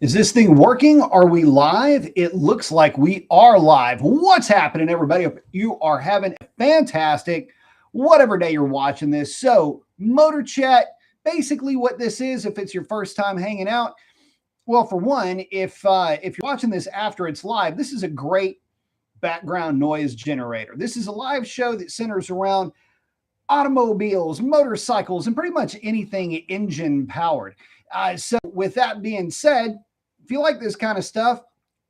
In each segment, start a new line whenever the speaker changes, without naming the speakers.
Is this thing working? Are we live? It looks like we are live. What's happening, everybody? Hope you are having a fantastic, whatever day you're watching this. So, Motor Chat, basically what this is, if it's your first time hanging out, well, for one, if you're watching this after it's live, this is a great background noise generator. This is a live show that centers around automobiles, motorcycles, and pretty much anything engine powered. So, with that being said, if you like this kind of stuff,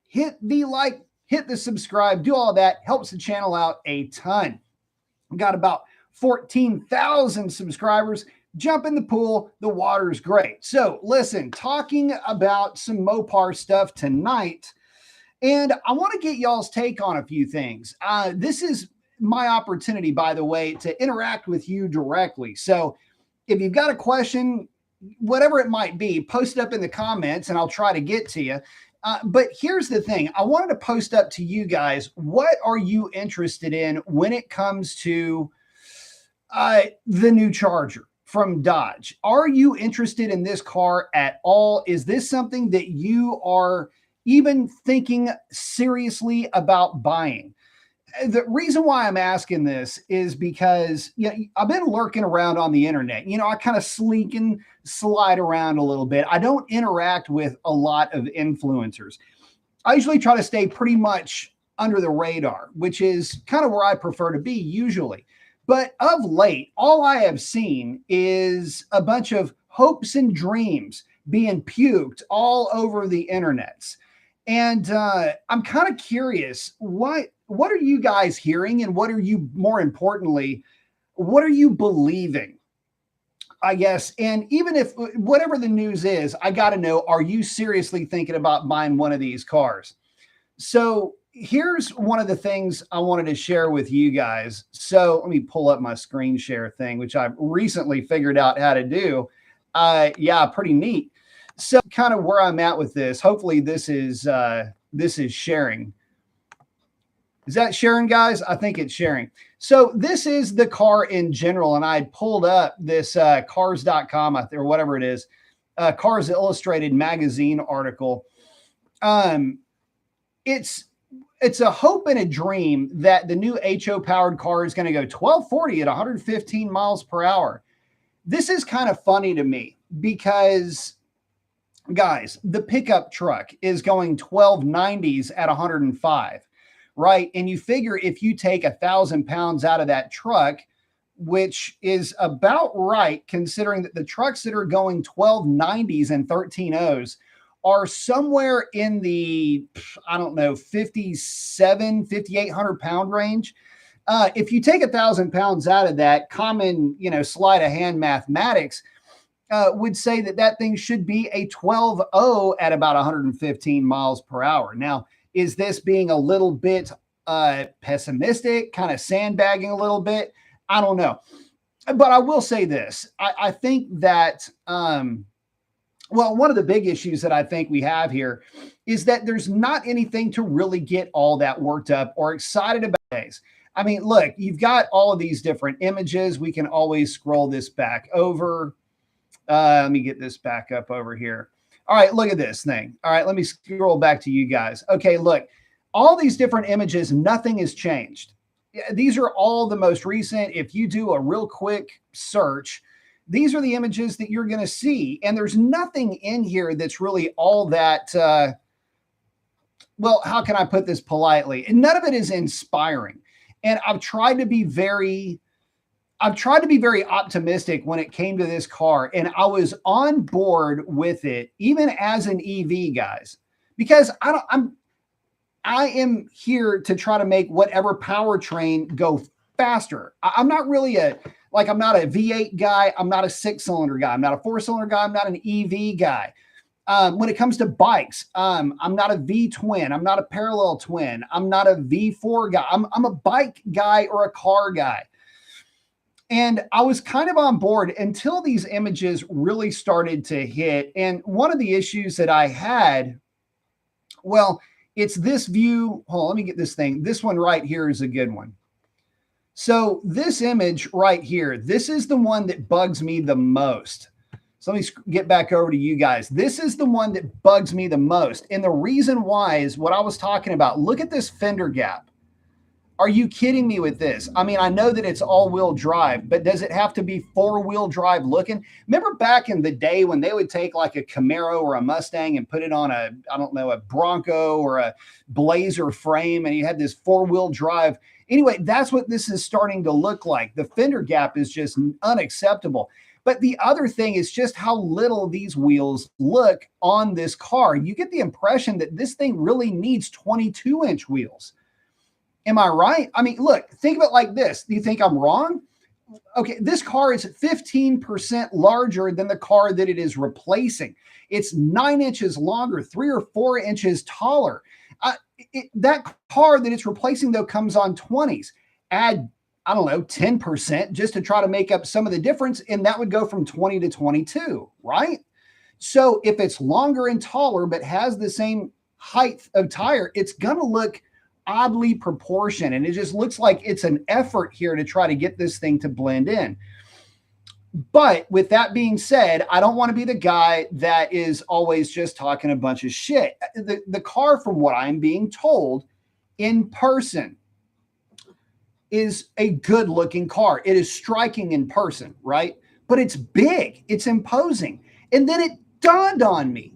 hit the like, hit the subscribe, do all that. Helps the channel out a ton. We've got about 14,000 subscribers. Jump in the pool. The water's great. So, listen, talking about some Mopar stuff tonight. And I want to get y'all's take on a few things. This is my opportunity, by the way, to interact with you directly. So if you've got a question, whatever it might be, post it up in the comments and I'll try to get to you. But here's the thing. I wanted to post up to you guys, what are you interested in when it comes to the new Charger from Dodge? Are you interested in this car at all? Is this something that you are even thinking seriously about buying? The reason why I'm asking this is because I've been lurking around on the internet. I kind of sleek and slide around a little bit. I don't interact with a lot of influencers. I usually try to stay pretty much under the radar, which is kind of where I prefer to be usually. But of late, all I have seen is a bunch of hopes and dreams being puked all over the internets. And I'm kind of curious, what are you guys hearing, and what are you, more importantly, what are you believing, I guess? And even if whatever the news is, I got to know, are you seriously thinking about buying one of these cars? So here's one of the things I wanted to share with you guys. So let me pull up my screen share thing, which I've recently figured out how to do. Yeah, pretty neat. So kind of where I'm at with this, hopefully this is sharing. Is that sharing, guys? I think it's sharing. So this is the car in general. And I pulled up this cars.com or whatever it is, Cars Illustrated magazine article. It's a hope and a dream that the new HO powered car is going to go 1240 at 115 miles per hour. This is kind of funny to me because, guys, the pickup truck is going 1290s at 105, right? And you figure if you take 1,000 pounds out of that truck, which is about right, considering that the trucks that are going 1290s and 13.0s are somewhere in the, I don't know, 5,800 pound range. If you take 1,000 pounds out of that, common, sleight of hand mathematics, would say that thing should be a 12.0 at about 115 miles per hour. Now, is this being a little bit pessimistic, kind of sandbagging a little bit? I don't know. But I will say this. I think that, one of the big issues that I think we have here is that there's not anything to really get all that worked up or excited about days. I mean, look, you've got all of these different images. We can always scroll this back over. Let me get this back up over here. All right, look at this thing. All right, let me scroll back to you guys. Okay, look, all these different images, nothing has changed. These are all the most recent. If you do a real quick search, these are the images that you're going to see. And there's nothing in here that's really all that, how can I put this politely? And none of it is inspiring. And I've tried to be very optimistic when it came to this car, and I was on board with it, even as an EV, guys, because I am here to try to make whatever powertrain go faster. I'm not really I'm not a V8 guy. I'm not a 6-cylinder guy. I'm not a 4-cylinder guy. I'm not an EV guy. When it comes to bikes, I'm not a V twin. I'm not a parallel twin. I'm not a V4 guy. I'm a bike guy or a car guy. And I was kind of on board until these images really started to hit. And one of the issues that I had, it's this view. Hold on, let me get this thing. This one right here is a good one. So this image right here, this is the one that bugs me the most. So let me get back over to you guys. This is the one that bugs me the most. And the reason why is what I was talking about. Look at this fender gap. Are you kidding me with this? I mean, I know that it's all-wheel drive, but does it have to be four-wheel drive looking? Remember back in the day when they would take like a Camaro or a Mustang and put it on a, I don't know, a Bronco or a Blazer frame, and you had this four-wheel drive. Anyway, that's what this is starting to look like. The fender gap is just unacceptable. But the other thing is just how little these wheels look on this car. You get the impression that this thing really needs 22-inch wheels. Am I right? I mean, look, think of it like this. Do you think I'm wrong? Okay, this car is 15% larger than the car that it is replacing. It's 9 inches longer, 3 or 4 inches taller. That car that it's replacing, though, comes on 20s. Add, I don't know, 10% just to try to make up some of the difference, and that would go from 20 to 22, right? So if it's longer and taller but has the same height of tire, it's going to look oddly proportioned, and it just looks like it's an effort here to try to get this thing to blend in. But with that being said, I don't want to be the guy that is always just talking a bunch of shit. The car, from what I'm being told in person, is a good looking car. It is striking in person, right? But it's big, it's imposing. And then it dawned on me,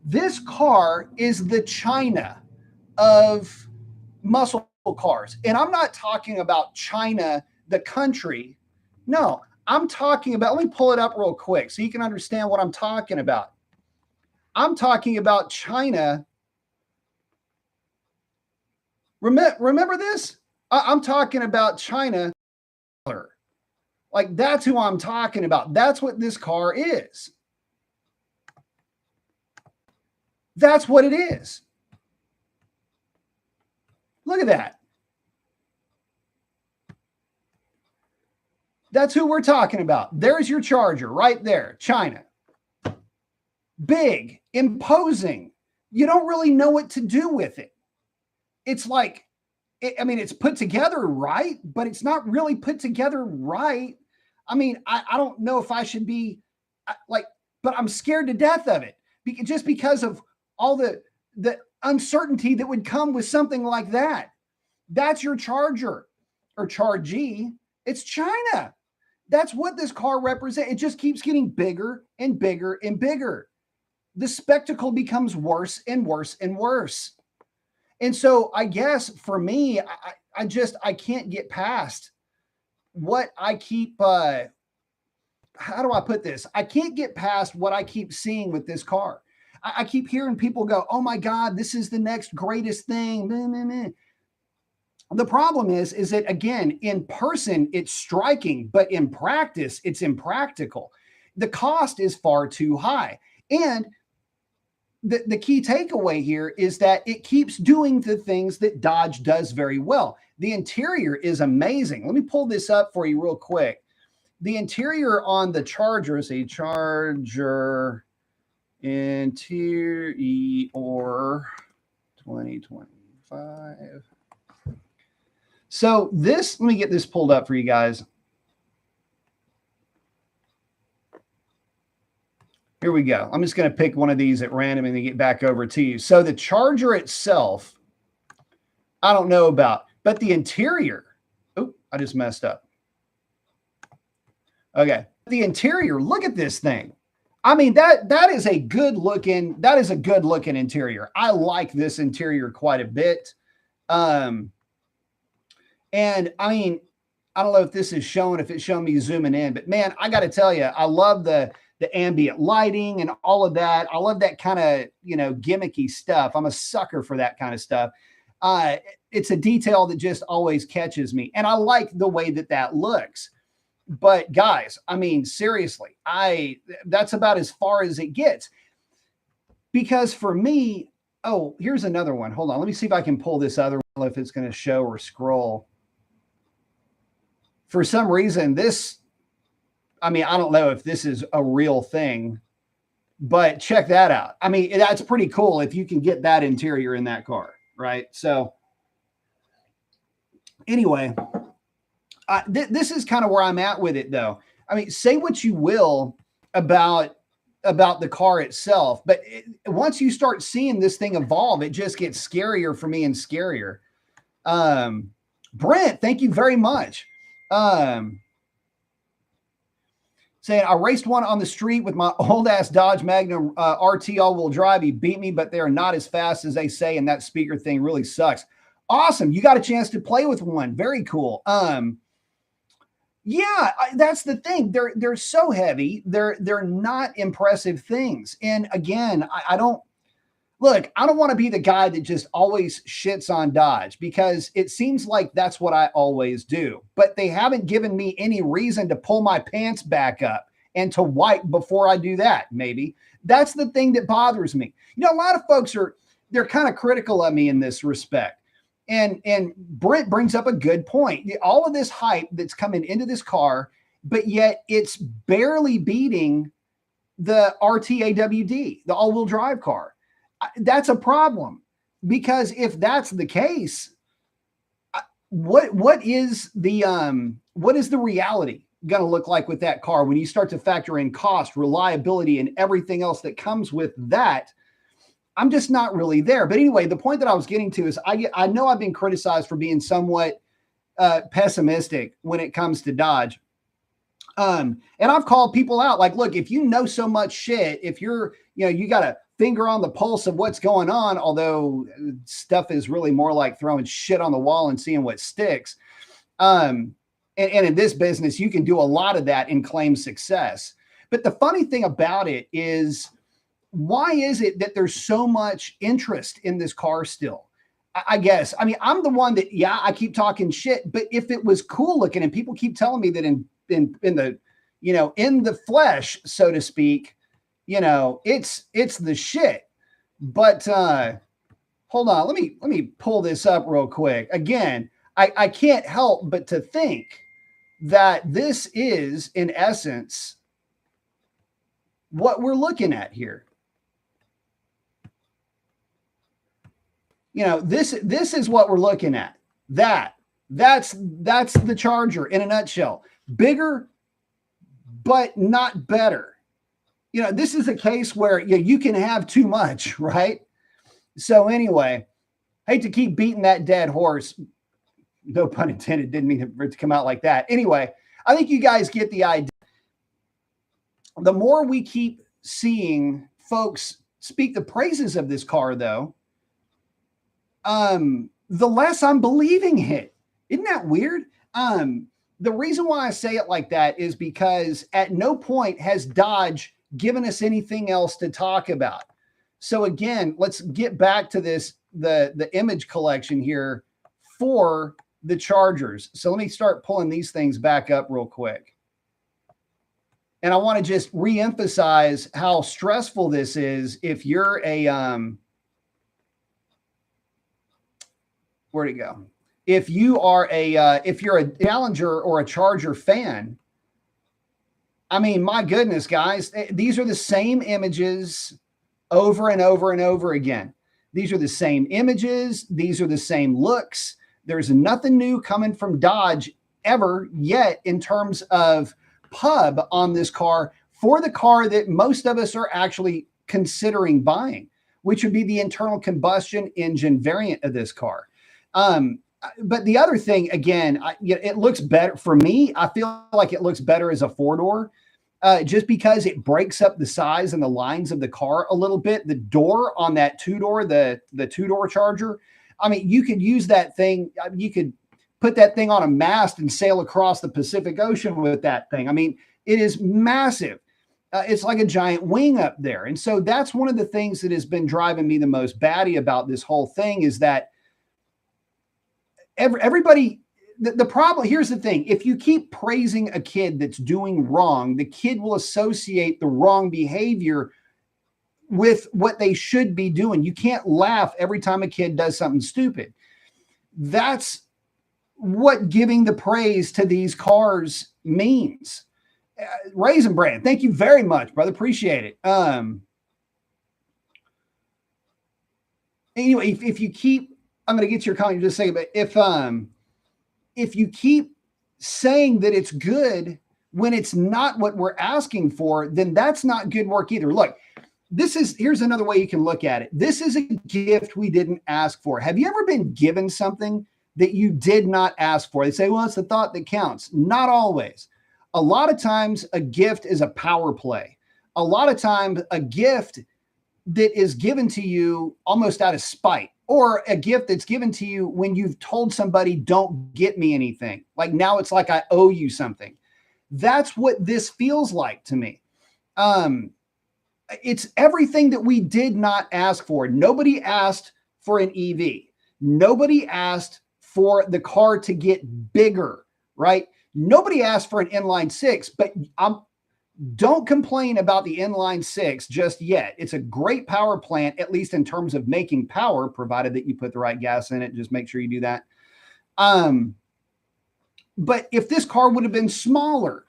this car is the China of muscle cars. And I'm not talking about China, the country. No, I'm talking about, let me pull it up real quick so you can understand what I'm talking about. I'm talking about China. Remember this? I'm talking about China. Like, that's who I'm talking about. That's what this car is. That's what it is. Look at that. That's who we're talking about. There's your Charger right there, China. Big, imposing. You don't really know what to do with it. It's like, I mean, it's put together right, but it's not really put together right. I mean, I don't know if I should be like, but I'm scared to death of it just because of all the uncertainty that would come with something like that. That's your Charger or Chargy. It's China. That's what this car represents. It just keeps getting bigger and bigger and bigger. The spectacle becomes worse and worse and worse. And so I guess for me, I can't get past what I keep, how do I put this? I can't get past what I keep seeing with this car. I keep hearing people go, oh my God, this is the next greatest thing. The problem is that, again, in person, it's striking, but in practice, it's impractical. The cost is far too high. And the key takeaway here is that it keeps doing the things that Dodge does very well. The interior is amazing. Let me pull this up for you real quick. The interior on the Charger is a Charger interior 2025. So this, let me get this pulled up for you guys. Here we go. I'm just going to pick one of these at random and then get back over to you. So the Charger itself, I don't know about, but the interior, oh, I just messed up. Okay. The interior, look at this thing. I mean, that is a good looking interior. I like this interior quite a bit. And I mean, I don't know if this is showing, if it's showing me zooming in, but man, I got to tell you, I love the ambient lighting and all of that. I love that kind of, gimmicky stuff. I'm a sucker for that kind of stuff. It's a detail that just always catches me. And I like the way that looks. But guys, I mean, seriously, that's about as far as it gets. Because for me, oh, here's another one. Hold on. Let me see if I can pull this other one, if it's going to show or scroll. For some reason, this, I mean, I don't know if this is a real thing, but check that out. I mean, that's pretty cool if you can get that interior in that car, right? So anyway, this is kind of where I'm at with it, though. I mean, say what you will about the car itself. But once you start seeing this thing evolve, it just gets scarier for me and scarier. Brent, thank you very much. Saying I raced one on the street with my old ass Dodge Magnum RT all-wheel drive. He beat me, but they are not as fast as they say, and that speaker thing really sucks. Awesome, you got a chance to play with one. Very cool. Yeah, that's the thing. They're so heavy. They're not impressive things. And again, I don't want to be the guy that just always shits on Dodge, because it seems like that's what I always do. But they haven't given me any reason to pull my pants back up and to wipe before I do that. Maybe that's the thing that bothers me. You know, a lot of folks they're kind of critical of me in this respect. And Brent brings up a good point. All of this hype that's coming into this car, but yet it's barely beating the RTAWD, the all-wheel drive car. That's a problem, because if that's the case, what is the reality going to look like with that car when you start to factor in cost, reliability, and everything else that comes with that? I'm just not really there. But anyway, the point that I was getting to is I know I've been criticized for being somewhat pessimistic when it comes to Dodge. And I've called people out like, look, if you know so much shit, if you got a finger on the pulse of what's going on, although stuff is really more like throwing shit on the wall and seeing what sticks. And in this business, you can do a lot of that and claim success. But the funny thing about it is, why is it that there's so much interest in this car still? I guess, I mean, I'm the one that, I keep talking shit, but if it was cool looking, and people keep telling me that in the flesh, so to speak, it's the shit. But hold on, let me pull this up real quick. Again, I can't help but to think that this is, in essence, what we're looking at here. This is what we're looking at. That's the Charger in a nutshell. Bigger, but not better. This is a case where you can have too much, right? So anyway, hate to keep beating that dead horse. No pun intended. Didn't mean for it to come out like that. Anyway, I think you guys get the idea. The more we keep seeing folks speak the praises of this car, though, the less I'm believing it. Isn't that weird? The reason why I say it like that is because at no point has Dodge given us anything else to talk about. So again, let's get back to this, the image collection here for the Chargers. So let me start pulling these things back up real quick. And I want to just reemphasize how stressful this is if you're a where'd it go? If you're a Challenger or a Charger fan, I mean, my goodness, guys, these are the same images over and over and over again. These are the same images. These are the same looks. There's nothing new coming from Dodge ever yet in terms of pub on this car for the car that most of us are actually considering buying, which would be the internal combustion engine variant of this car. But the other thing, again, it looks better for me. I feel like it looks better as a four-door, just because it breaks up the size and the lines of the car a little bit. The door on that two-door, the two-door Charger, I mean, you could use that thing. You could put that thing on a mast and sail across the Pacific Ocean with that thing. I mean, it is massive. It's like a giant wing up there. And so that's one of the things that has been driving me the most batty about this whole thing is that everybody, the problem, here's the thing. If you keep praising a kid that's doing wrong, the kid will associate the wrong behavior with what they should be doing. You can't laugh every time a kid does something stupid. That's what giving the praise to these cars means. Raisin Brand, thank you very much, brother. Appreciate it. Anyway, if you keep, I'm going to get to your comment in just a second, but if you keep saying that it's good when it's not what we're asking for, then that's not good work either. Look, here's another way you can look at it. This is a gift we didn't ask for. Have you ever been given something that you did not ask for? They say, well, it's the thought that counts. Not always. A lot of times a gift is a power play. A lot of times a gift that is given to you almost out of spite, or a gift that's given to you when you've told somebody, don't get me anything. Like now it's like I owe you something. That's what this feels like to me. It's everything that we did not ask for. Nobody asked for an EV. Nobody asked for the car to get bigger, right? Nobody asked for an inline six, but don't complain about the inline six just yet. It's a great power plant, at least in terms of making power, provided that you put the right gas in it. Just make sure you do that. But if this car would have been smaller,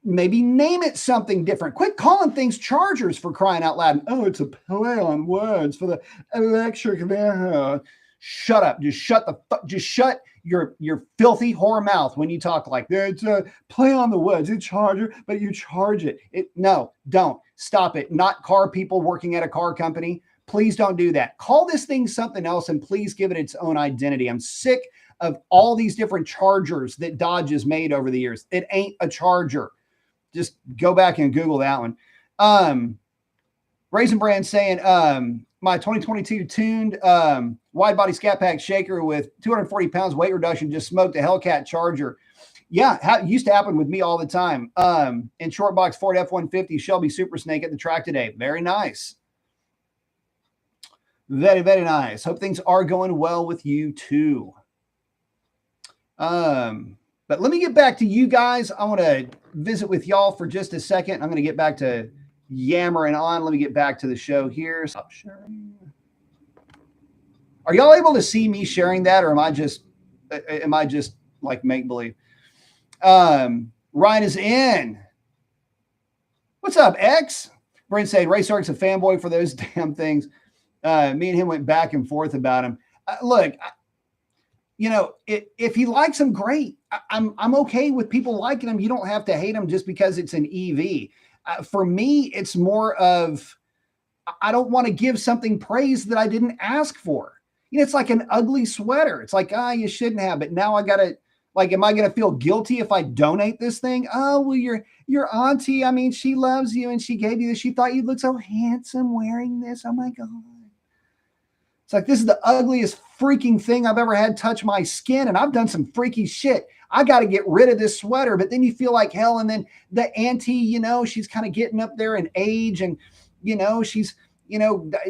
maybe name it something different. Quit calling things Chargers, for crying out loud. Oh, it's a play on words for the electric vehicle. Shut up. Just shut your filthy whore mouth when you talk like that. It's a play on the words. It's Charger, but you charge it. No, don't. Stop it. Not car people working at a car company. Please don't do that. Call this thing something else and please give it its own identity. I'm sick of all these different Chargers that Dodge has made over the years. It ain't a Charger. Just go back and Google that one. Raisin Brand saying, my 2022 tuned wide body scat pack shaker with 240 pounds weight reduction just smoked a Hellcat Charger. Yeah, used to happen with me all the time. In short box Ford F-150 Shelby Super Snake at the track today. Very nice. Very, very nice. Hope things are going well with you too. But let me get back to you guys. I want to visit with y'all for just a second. I'm going to get back to yammering on. Let me get back to the show here. Stop sharing. Are y'all able to see me sharing that, or am I just like make believe? Ryan is in. What's up, X? Brent said Ray Stark's a fanboy for those damn things. Me and him went back and forth about him. Look, if he likes them, great. I'm okay with people liking them. You don't have to hate them just because it's an EV. For me, it's more of, I don't want to give something praise that I didn't ask for. It's like an ugly sweater. It's like, you shouldn't have, but now I got to, like, am I going to feel guilty if I donate this thing? Oh, well, your auntie, I mean, she loves you and she gave you this. She thought you'd look so handsome wearing this. Oh my God. It's like, this is the ugliest freaking thing I've ever had touch my skin. And I've done some freaky shit. I got to get rid of this sweater, but then you feel like hell. And then the auntie, she's kind of getting up there in age and,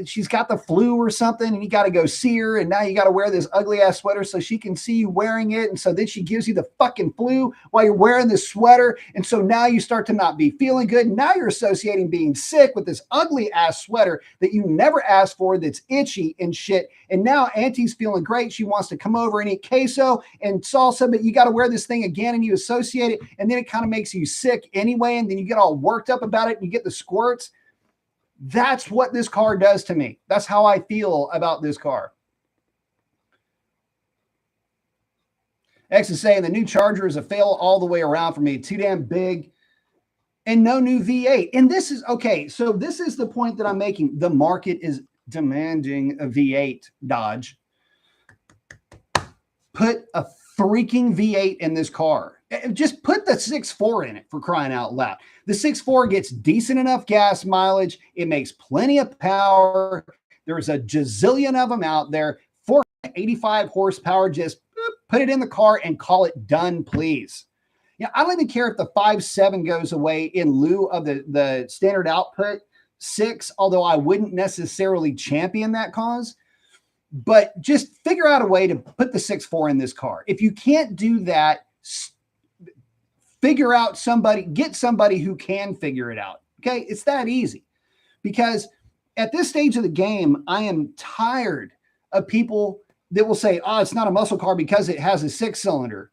she's got the flu or something and you got to go see her. And now you got to wear this ugly ass sweater so she can see you wearing it. And so then she gives you the fucking flu while you're wearing this sweater. And so now you start to not be feeling good. Now you're associating being sick with this ugly ass sweater that you never asked for, that's itchy and shit. And now auntie's feeling great. She wants to come over and eat queso and salsa, but you got to wear this thing again and you associate it. And then it kind of makes you sick anyway. And then you get all worked up about it and you get the squirts. That's what this car does to me. That's how I feel about this car. X is saying the new Charger is a fail all the way around for me. Too damn big and no new V8. And this is, okay, so this is the point that I'm making. The market is demanding a V8, Dodge. Put a freaking V8 in this car. Just put the 6.4 in it, for crying out loud. The 6.4 gets decent enough gas mileage. It makes plenty of power. There's a gazillion of them out there. 485 horsepower. Just put it in the car and call it done, please. I don't even care if the 5.7 goes away in lieu of the standard output 6, although I wouldn't necessarily champion that cause. But just figure out a way to put the 6.4 in this car. If you can't do that, figure out get somebody who can figure it out. Okay. It's that easy, because at this stage of the game, I am tired of people that will say, oh, it's not a muscle car because it has a 6-cylinder.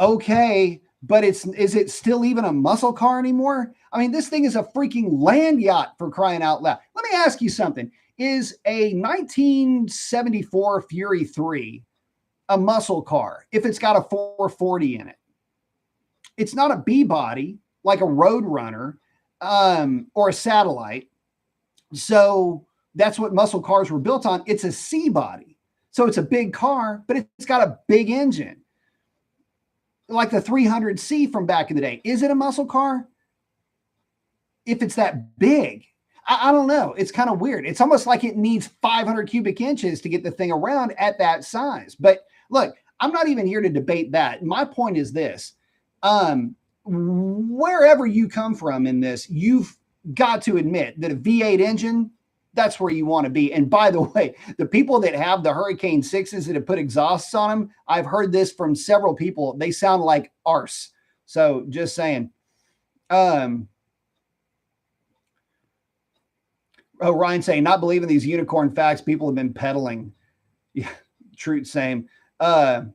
Okay. But is it still even a muscle car anymore? I mean, this thing is a freaking land yacht, for crying out loud. Let me ask you something. Is a 1974 Fury 3 a muscle car if it's got a 440 in it? It's not a B body like a Road Runner or a Satellite. So that's what muscle cars were built on. It's a C body. So it's a big car, but it's got a big engine. Like the 300C from back in the day. Is it a muscle car? If it's that big, I don't know. It's kind of weird. It's almost like it needs 500 cubic inches to get the thing around at that size. But look, I'm not even here to debate that. My point is this. Wherever you come from in this, you've got to admit that a V8 engine, that's where you want to be. And by the way, the people that have the Hurricane 6s that have put exhausts on them, I've heard this from several people. They sound like arse. So just saying. Ryan saying, not believing these unicorn facts people have been peddling. Yeah, true, same. And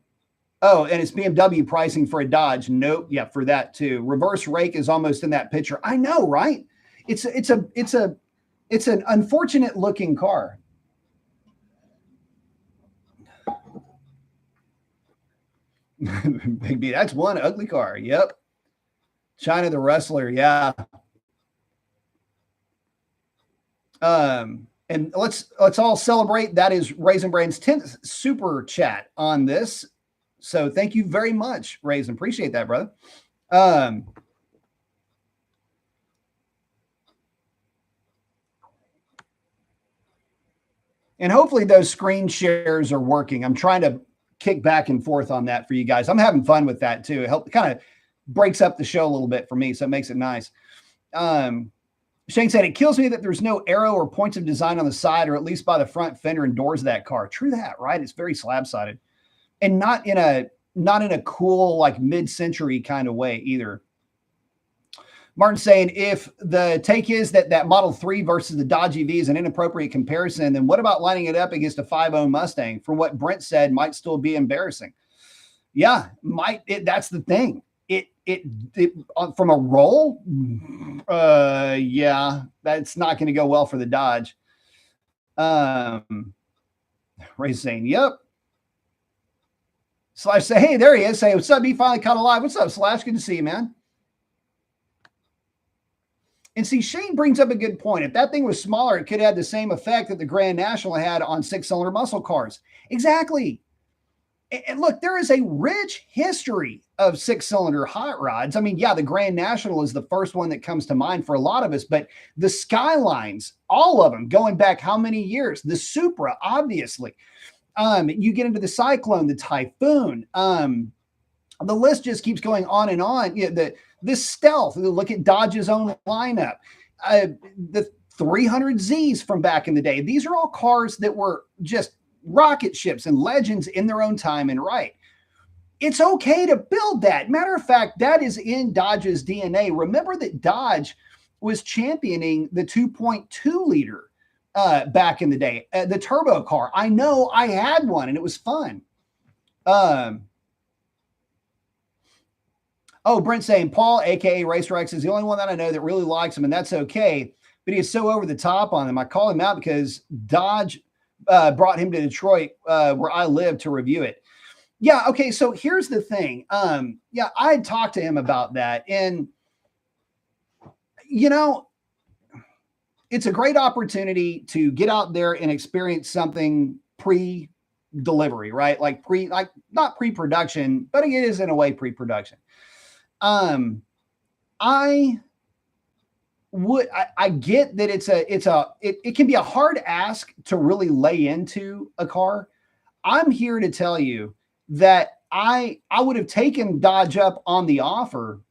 it's BMW pricing for a Dodge. Nope. Yeah, for that too. Reverse rake is almost in that picture. I know, right? It's an unfortunate looking car. Big B, that's one ugly car. Yep. China the Wrestler. Yeah. And let's all celebrate. That is Raisin Brain's 10th super chat on this. So thank you very much, Raisin. Appreciate that, brother. And hopefully those screen shares are working. I'm trying to kick back and forth on that for you guys. I'm having fun with that too. It kind of breaks up the show a little bit for me, so it makes it nice. Shane said, it kills me that there's no arrow or points of design on the side, or at least by the front fender and doors of that car. True that, right? It's very slab-sided. And not in a cool, like mid-century kind of way either. Martin saying, if the take is that Model 3 versus the Dodge EV is an inappropriate comparison, then what about lining it up against a 5.0 Mustang? From what Brent said, might still be embarrassing. Yeah, that's the thing. It from a roll, yeah, that's not going to go well for the Dodge. Ray's saying, yep. Slash say, hey, there he is. Say, what's up? He finally caught alive. What's up, Slash? Good to see you, man. And see, Shane brings up a good point. If that thing was smaller, it could have the same effect that the Grand National had on 6-cylinder muscle cars. Exactly. And look, there is a rich history of 6-cylinder hot rods. I mean, yeah, the Grand National is the first one that comes to mind for a lot of us, but the Skylines, all of them, going back how many years? The Supra, obviously. You get into the Cyclone, the Typhoon. The list just keeps going on and on. Yeah, the Stealth, look at Dodge's own lineup. The 300Zs from back in the day. These are all cars that were just rocket ships and legends in their own time and right. It's okay to build that. Matter of fact, that is in Dodge's DNA. Remember that Dodge was championing the 2.2 liter back in the day, the turbo car. I know I had one and it was fun. Brent saying, Paul, aka Racer X, is the only one that I know that really likes him, and that's okay. But he is so over the top on him. I call him out because Dodge brought him to Detroit, where I live, to review it. Yeah, okay, so here's the thing. Yeah, I had talked to him about that, and it's a great opportunity to get out there and experience something pre-delivery, right? Like not pre-production, but it is in a way pre-production. I get that it can be a hard ask to really lay into a car. I'm here to tell you that I would have taken Dodge up on the offer,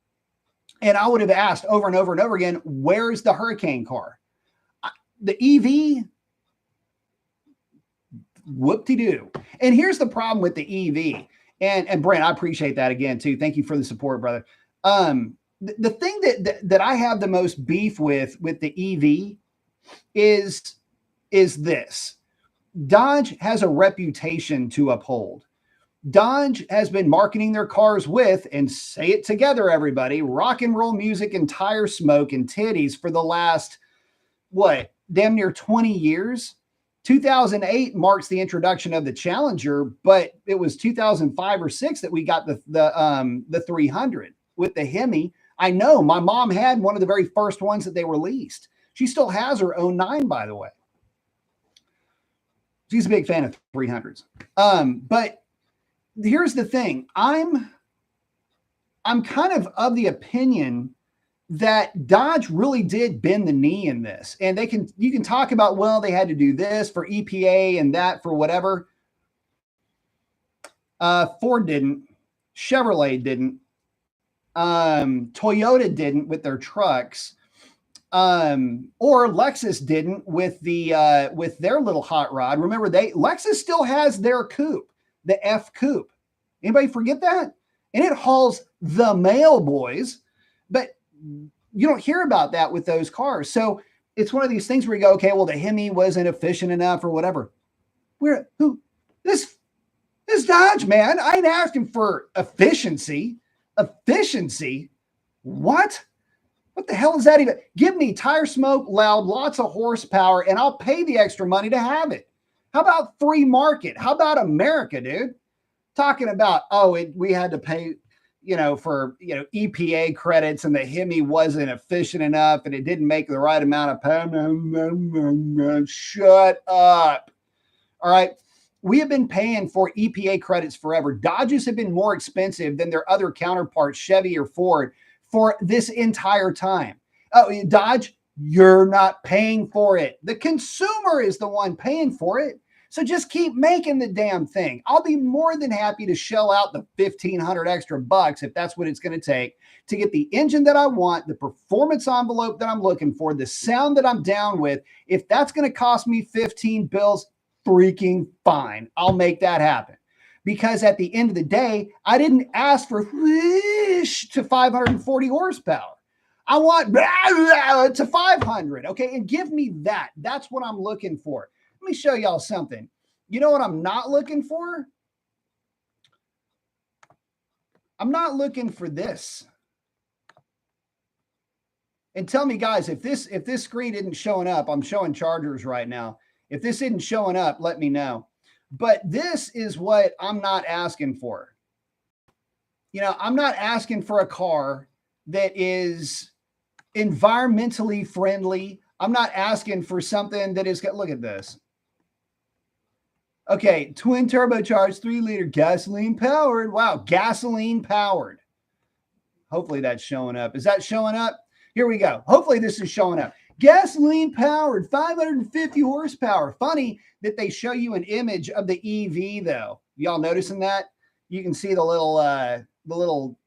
and I would have asked over and over and over again, where's the Hurricane car? The EV, whoop-de-doo. And here's the problem with the EV. And Brent, I appreciate that again too. Thank you for the support, brother. The thing that I have the most beef with the EV is this. Dodge has a reputation to uphold. Dodge has been marketing their cars with, and say it together, everybody, rock and roll music and tire smoke and titties for the last, damn near 20 years. 2008 marks the introduction of the Challenger, but it was 2005 or 6 that we got the 300. with the Hemi. I know my mom had one of the very first ones that they released. She still has her own 9, by the way. She's a big fan of 300s. But here's the thing. I'm kind of the opinion that Dodge really did bend the knee in this. And you can talk about, well, they had to do this for EPA and that for whatever. Ford didn't. Chevrolet didn't. Toyota didn't with their trucks. Or Lexus didn't with their little hot rod. Remember, Lexus still has their coupe, the F coupe. Anybody forget that? And it hauls the mail, boys. But you don't hear about that with those cars. So it's one of these things where you go, okay, well, the Hemi wasn't efficient enough or whatever. This Dodge, man, I ain't asking for efficiency. Efficiency? What? What the hell is that even? Give me tire smoke, loud, lots of horsepower, and I'll pay the extra money to have it. How about free market? How about America, dude? Talking about, we had to pay, for, EPA credits and the Hemi wasn't efficient enough and it didn't make the right amount of power. Shut up. All right. We have been paying for EPA credits forever. Dodges have been more expensive than their other counterparts, Chevy or Ford, for this entire time. Oh, Dodge, you're not paying for it. The consumer is the one paying for it. So just keep making the damn thing. I'll be more than happy to shell out the $1,500 extra bucks if that's what it's going to take to get the engine that I want, the performance envelope that I'm looking for, the sound that I'm down with. If that's going to cost me 15 bills, freaking fine. I'll make that happen. Because at the end of the day, I didn't ask for to 540 horsepower. I want to 500. Okay. And give me that. That's what I'm looking for. Let me show y'all something. You know what I'm not looking for? I'm not looking for this. And tell me, guys, if this screen isn't showing up, I'm showing chargers right now. If this isn't showing up, let me know. But this is what I'm not asking for. I'm not asking for a car that is environmentally friendly. I'm not asking for something that is, look at this. Okay, twin turbocharged 3-liter gasoline powered. Wow, gasoline powered. Hopefully that's showing up. Is that showing up? Here we go. Hopefully this is showing up. Gasoline powered, 550 horsepower. Funny that they show you an image of the EV though. Y'all noticing that? You can see the little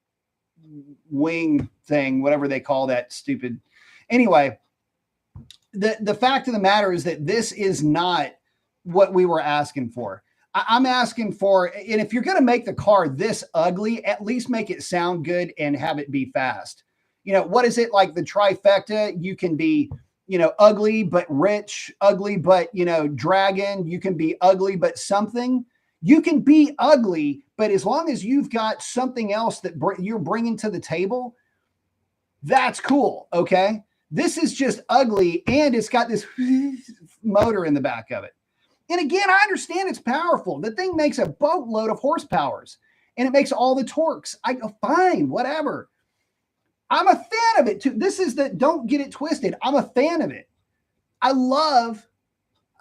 wing thing, whatever they call that stupid. Anyway, the fact of the matter is that this is not what we were asking for. I'm asking for, and if you're going to make the car this ugly, at least make it sound good and have it be fast. What is it like the trifecta? You can be, ugly, but rich, ugly, but, dragon. You can be ugly, but something. You can be ugly, but as long as you've got something else that you're bringing to the table, that's cool. Okay. This is just ugly. And it's got this motor in the back of it. And again, I understand it's powerful. The thing makes a boatload of horsepowers and it makes all the torques. I go, fine, whatever. I'm a fan of it too. Don't get it twisted. I'm a fan of it. I love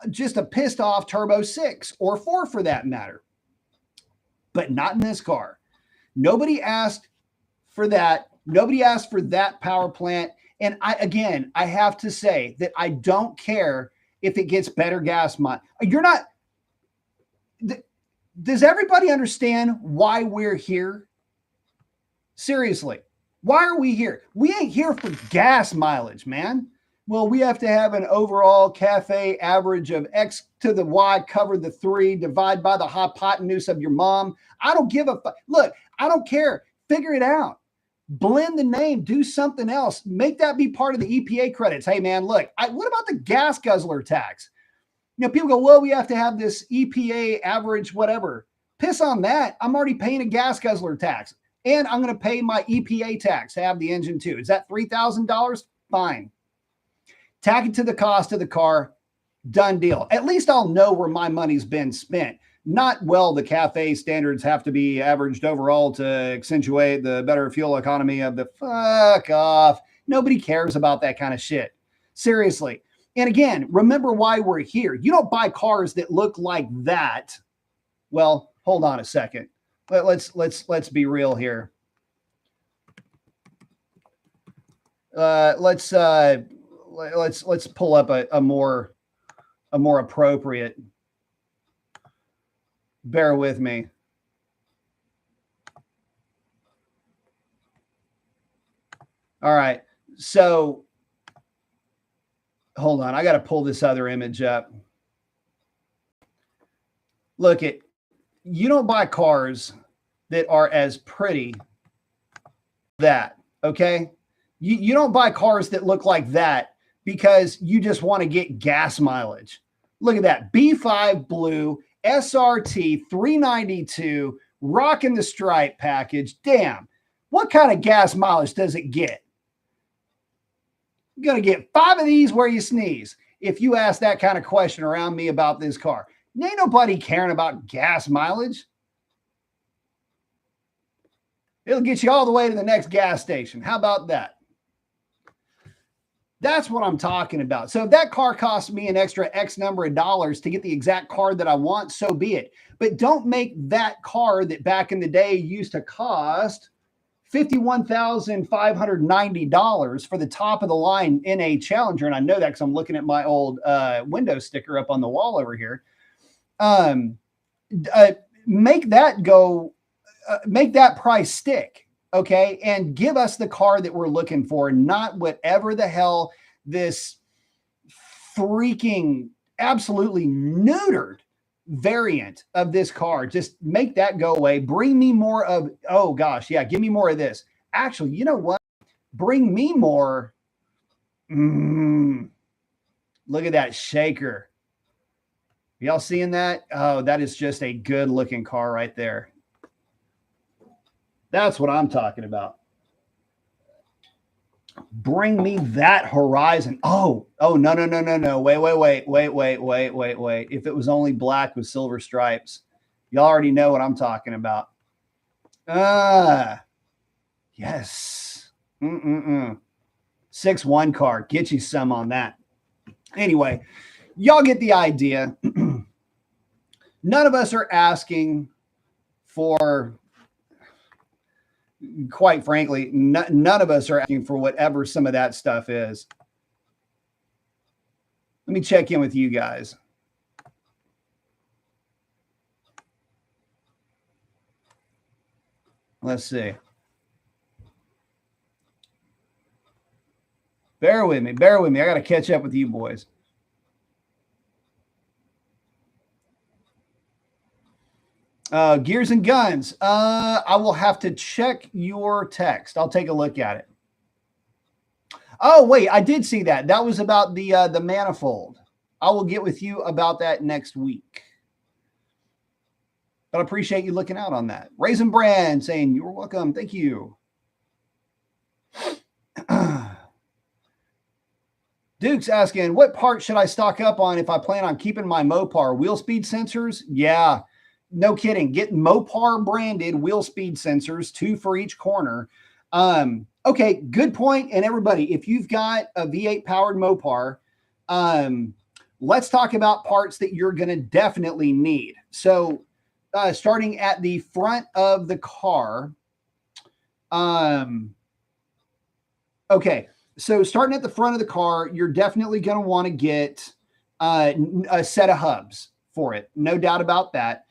just a pissed off turbo 6 or 4 for that matter, but not in this car. Nobody asked for that. Nobody asked for that power plant. And I have to say that I don't care if it gets better gas mileage. Does everybody understand why we're here? Seriously. Why are we here? We ain't here for gas mileage, man. Well, we have to have an overall cafe average of X to the Y, cover the 3, divide by the hypotenuse of your mom. I don't give a fuck. Look, I don't care. Figure it out. Blend the name. Do something else. Make that be part of the EPA credits. Hey, man, look, what about the gas guzzler tax? People go, well, we have to have this EPA average, whatever. Piss on that. I'm already paying a gas guzzler tax. And I'm going to pay my EPA tax to have the engine too. Is that $3,000? Fine. Tack it to the cost of the car. Done deal. At least I'll know where my money's been spent. not, well, the CAFE standards have to be averaged overall to accentuate the better fuel economy of the, fuck off. Nobody cares about that kind of shit. Seriously. And again, remember why we're here. You don't buy cars that look like that. Well, hold on a second. Let's be real here. Let's pull up a more appropriate. Bear with me. All right. So hold on. I got to pull this other image up. Look at, you don't buy cars that are as pretty that, okay? You don't buy cars that look like that because you just want to get gas mileage. Look at that. B5 blue, SRT 392, rocking the stripe package. Damn. What kind of gas mileage does it get? You're going to get 5 of these where you sneeze. If you ask that kind of question around me about this car, ain't nobody caring about gas mileage. It'll get you all the way to the next gas station. How about that? That's what I'm talking about. So if that car costs me an extra X number of dollars to get the exact car that I want, so be it. But don't make that car that back in the day used to cost $51,590 for the top of the line in a Challenger. And I know that because I'm looking at my old window sticker up on the wall over here. Make that go, make that price stick. Okay. And give us the car that we're looking for, not whatever the hell this freaking absolutely neutered variant of this car. Just make that go away. Bring me more of, oh gosh, yeah, give me more of this. Actually, you know what? Bring me more. Look at that shaker. Y'all seeing that? Oh, that is just a good looking car right there. That's what I'm talking about. Bring me that Horizon. Oh, no. Wait. If it was only black with silver stripes, you already know what I'm talking about. Yes. 6-1 car. Get you some on that. Anyway, y'all get the idea. None of us are asking for, quite frankly, none of us are asking for whatever some of that stuff is. Let me check in with you guys. Let's see. Bear with me. I got to catch up with you boys. Gears and Guns. I will have to check your text. I'll take a look at it. Oh, wait, I did see that. That was about the manifold. I will get with you about that next week. But I appreciate you looking out on that. Raisin Brand saying, you're welcome. Thank you. Duke's asking, what part should I stock up on if I plan on keeping my Mopar? Wheel speed sensors? Yeah. No kidding. Get Mopar branded wheel speed sensors, 2 for each corner. Okay, good point. And everybody, if you've got a V8 powered Mopar, let's talk about parts that you're going to definitely need. So starting at the front of the car. Okay, so starting at the front of the car, you're definitely going to want to get a set of hubs for it. No doubt about that.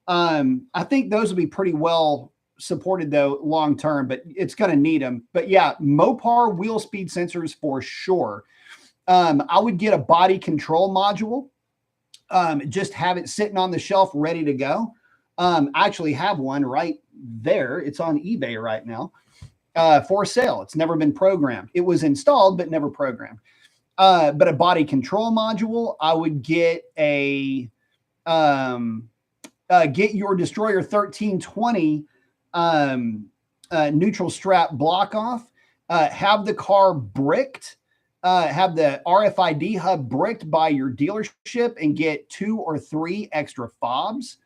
I think those will be pretty well supported though long term, but it's going to need them. But yeah, Mopar wheel speed sensors for sure. I would get a body control module. Just have it sitting on the shelf ready to go. I actually have one right there. It's on eBay right now for sale. It's never been programmed. It was installed, but never programmed. But a body control module, I would get a get your Destroyer 1320 neutral strap block off, have the car bricked, have the RFID hub bricked by your dealership and get 2 or 3 extra fobs.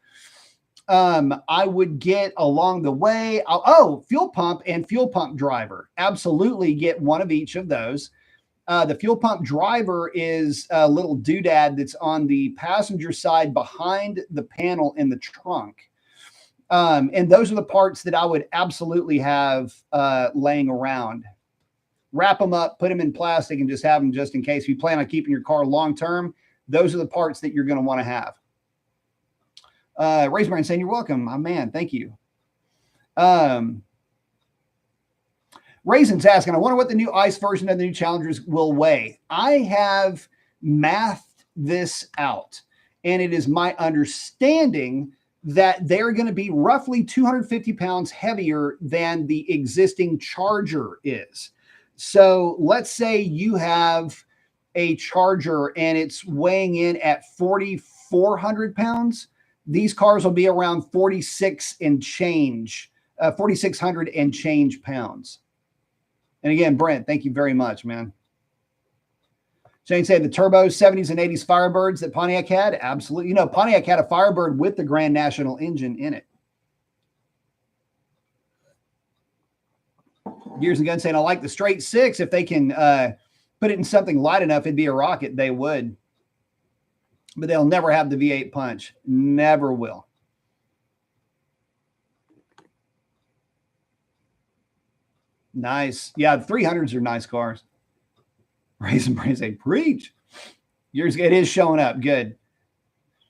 I would get along the way. Oh, fuel pump and fuel pump driver. Absolutely get one of each of those. The fuel pump driver is a little doodad that's on the passenger side behind the panel in the trunk. And those are the parts that I would absolutely have laying around. Wrap them up, put them in plastic, and just have them just in case. If you plan on keeping your car long term, those are the parts that you're going to want to have. Raise Brand saying you're welcome, my man. Thank you. Raisin's asking, I wonder what the new ICE version of the new Challengers will weigh. I have mathed this out, and it is my understanding that they're going to be roughly 250 pounds heavier than the existing Charger is. So let's say you have a Charger and it's weighing in at 4,400 pounds. These cars will be around 46 and change, 4,600 and change pounds. And again, Brent, thank you very much, man. Shane said the turbos, 70s and 80s Firebirds that Pontiac had. Absolutely. You know, Pontiac had a Firebird with the Grand National engine in it. Gears and Guns saying, I like the straight six. If they can put it in something light enough, it'd be a rocket. They would. But they'll never have the V8 punch. Never will. Nice. Yeah, the 300s are nice cars. Raisin Brain say, preach. Yours, it is showing up. Good.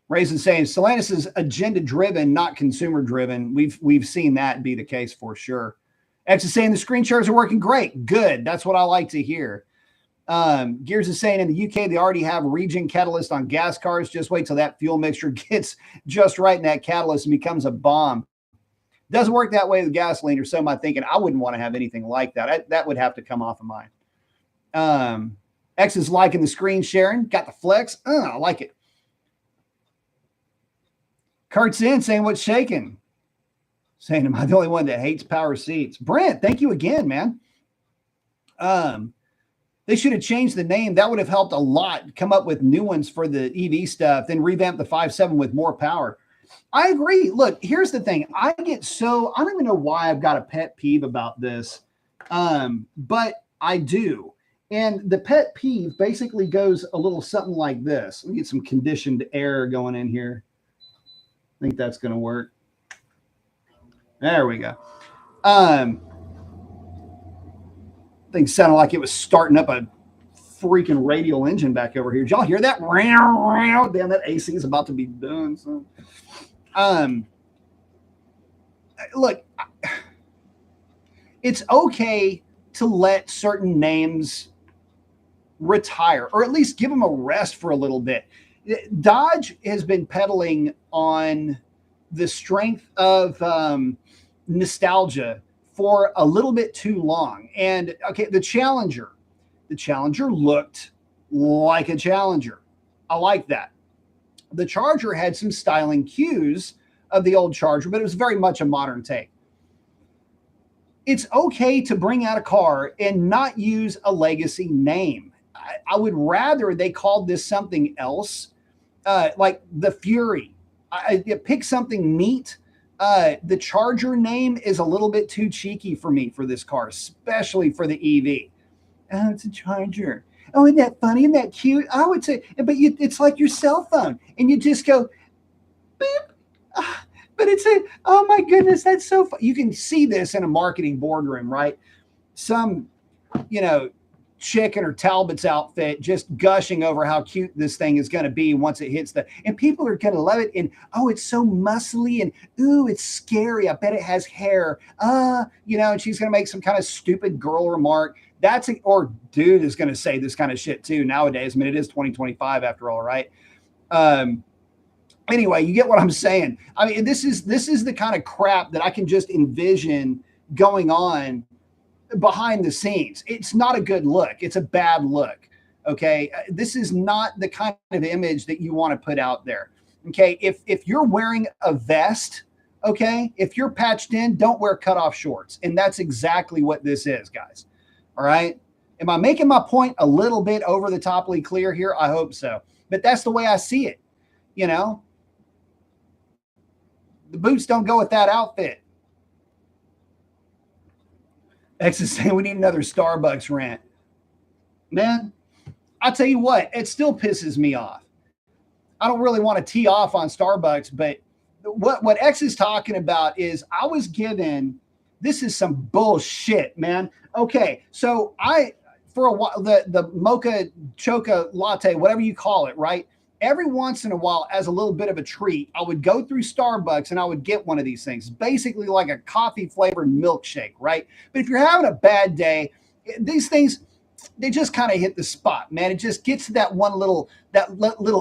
Raisin saying, Stellantis is agenda-driven, not consumer-driven. We've seen that be the case for sure. X is saying the screen shares are working great. Good. That's what I like to hear. Gears is saying in the UK, they already have regen catalyst on gas cars. Just wait till that fuel mixture gets just right in that catalyst and becomes a bomb. Doesn't work that way with gasoline, or so am I thinking. I wouldn't want to have anything like that. That would have to come off of mine. X is liking the screen sharing. Got the flex. I like it. Kurt's in saying what's shaking. Saying, am I the only one that hates power seats? Brent, thank you again, man. They should have changed the name. That would have helped a lot. Come up with new ones for the EV stuff, then revamp the 5.7 with more power. I agree. Look, here's the thing. I don't even know why I've got a pet peeve about this, but I do. And the pet peeve basically goes a little something like this. Let me get some conditioned air going in here. I think that's going to work. There we go. Thing sounded like it was starting up a freaking radial engine back over here. Did y'all hear that? Damn, that AC is about to be done. So, look, it's okay to let certain names retire, or at least give them a rest for a little bit. Dodge has been peddling on the strength of nostalgia for a little bit too long. And okay, the Challenger looked like a Challenger. I like that. The Charger had some styling cues of the old Charger, but it was very much a modern take. It's okay to bring out a car and not use a legacy name. I would rather they called this something else, like the Fury. Pick something neat. The Charger name is a little bit too cheeky for me for this car, especially for the EV. Oh, it's a Charger. Oh, isn't that funny? Isn't that cute? I would say, but it's like your cell phone, and you just go, beep. But it's oh my goodness, that's so fun. You can see this in a marketing boardroom, right? Some, chick in her Talbot's outfit just gushing over how cute this thing is going to be once it hits and people are going to love it. And, oh, it's so muscly and, ooh, it's scary. I bet it has hair. And she's going to make some kind of stupid girl remark. Or dude is going to say this kind of shit too nowadays. I mean, it is 2025 after all, right? Anyway, you get what I'm saying. I mean, this is the kind of crap that I can just envision going on behind the scenes. It's not a good look. It's a bad look. Okay. This is not the kind of image that you want to put out there. Okay. If you're wearing a vest, okay, if you're patched in, don't wear cutoff shorts. And that's exactly what this is, guys. All right. Am I making my point a little bit over the toply clear here? I hope so. But that's the way I see it. The boots don't go with that outfit. X is saying we need another Starbucks rant. Man, I'll tell you what, it still pisses me off. I don't really want to tee off on Starbucks, but what X is talking about is I was given, this is some bullshit, man. Okay, so for a while, the mocha choca latte, whatever you call it, right? Every once in a while, as a little bit of a treat, I would go through Starbucks and I would get one of these things, basically like a coffee flavored milkshake, right? But if you're having a bad day, these things, they just kind of hit the spot, man. It just gets to that little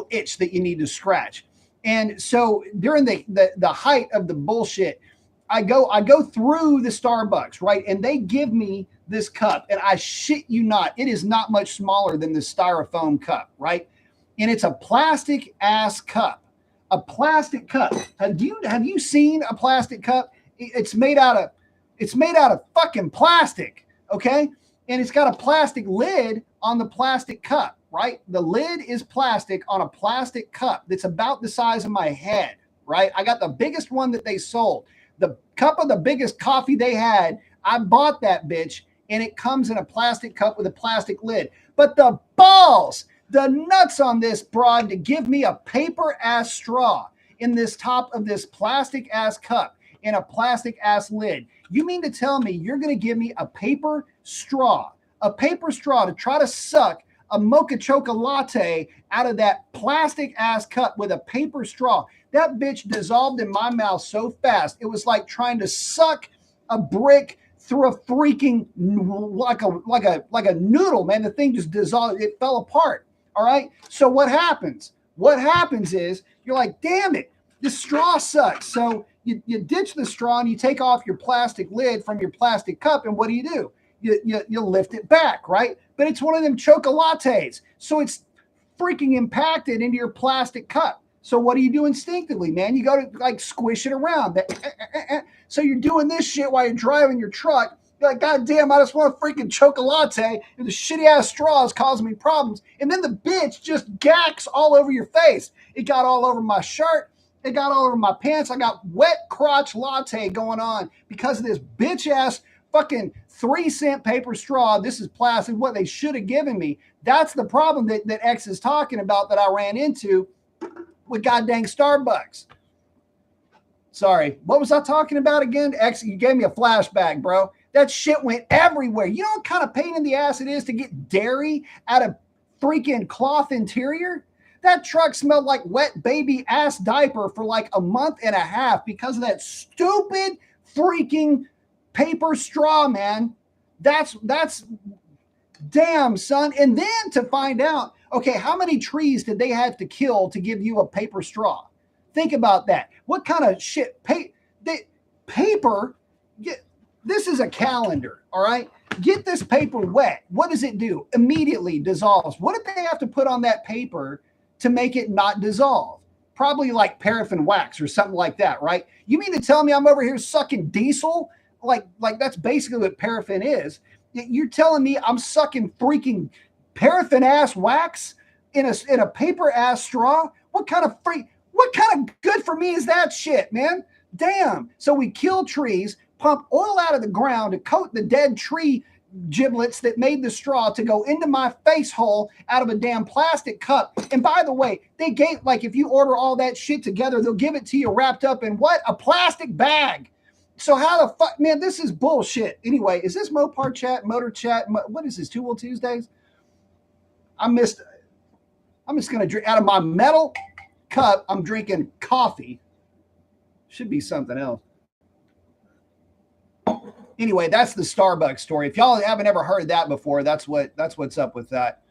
itch that you need to scratch. And so during the height of the bullshit, I go through the Starbucks, right? And they give me this cup, and I shit you not, it is not much smaller than the styrofoam cup, right? And it's a plastic ass cup, a plastic cup. Have you seen a plastic cup? It's made out of fucking plastic, okay? And it's got a plastic lid on the plastic cup, right? The lid is plastic on a plastic cup that's about the size of my head, right? I got the biggest one that they sold. The cup of the biggest coffee they had, I bought that bitch, and it comes in a plastic cup with a plastic lid. But the balls, the nuts on this broad to give me a paper ass straw in this top of this plastic ass cup in a plastic ass lid. You mean to tell me you're going to give me a paper straw to try to suck a mocha choca latte out of that plastic ass cup with a paper straw? That bitch dissolved in my mouth so fast. It was like trying to suck a brick through a freaking like a noodle, man. The thing just dissolved. It fell apart. All right. So what happens? What happens is you're like, damn it, this straw sucks. So you ditch the straw and you take off your plastic lid from your plastic cup. And what do? You lift it back, right? But it's one of them chocolates. So it's freaking impacted into your plastic cup. So what do you do instinctively, man? You go to like squish it around. So you're doing this shit while you're driving your truck. You're like, God damn, I just want a freaking chocolate, and the shitty ass straw is causing me problems. And then the bitch just gacks all over your face. It got all over my shirt. It got all over my pants. I got wet crotch latte going on because of this bitch ass fucking 3-cent paper straw. This is plastic, what they should have given me. That's the problem that X is talking about that I ran into with goddamn Starbucks. Sorry, what was I talking about again? X, you gave me a flashback, bro. That shit went everywhere. You know what kind of pain in the ass it is to get dairy out of freaking cloth interior? That truck smelled like wet baby ass diaper for like a month and a half because of that stupid freaking paper straw, man. That's damn, son. And then to find out, okay, how many trees did they have to kill to give you a paper straw? Think about that. What kind of shit? Paper? This is a calendar, all right? Get this paper wet. What does it do? Immediately dissolves. What did they have to put on that paper to make it not dissolve? Probably like paraffin wax or something like that, right? You mean to tell me I'm over here sucking diesel? Like that's basically what paraffin is. You're telling me I'm sucking freaking paraffin ass wax in a paper ass straw? What kind of good for me is that shit, man? Damn. So we kill trees, pump oil out of the ground to coat the dead tree giblets that made the straw to go into my face hole out of a damn plastic cup. And by the way, they gave, like, if you order all that shit together, they'll give it to you wrapped up in what? A plastic bag. So how the fuck, man, this is bullshit. Anyway, is this Mopar chat, motor chat? What is this, Two Wheel Tuesdays? I'm just going to drink out of my metal cup. I'm drinking coffee. Should be something else. Anyway, that's the Starbucks story. If y'all haven't ever heard that before, that's what's up with that.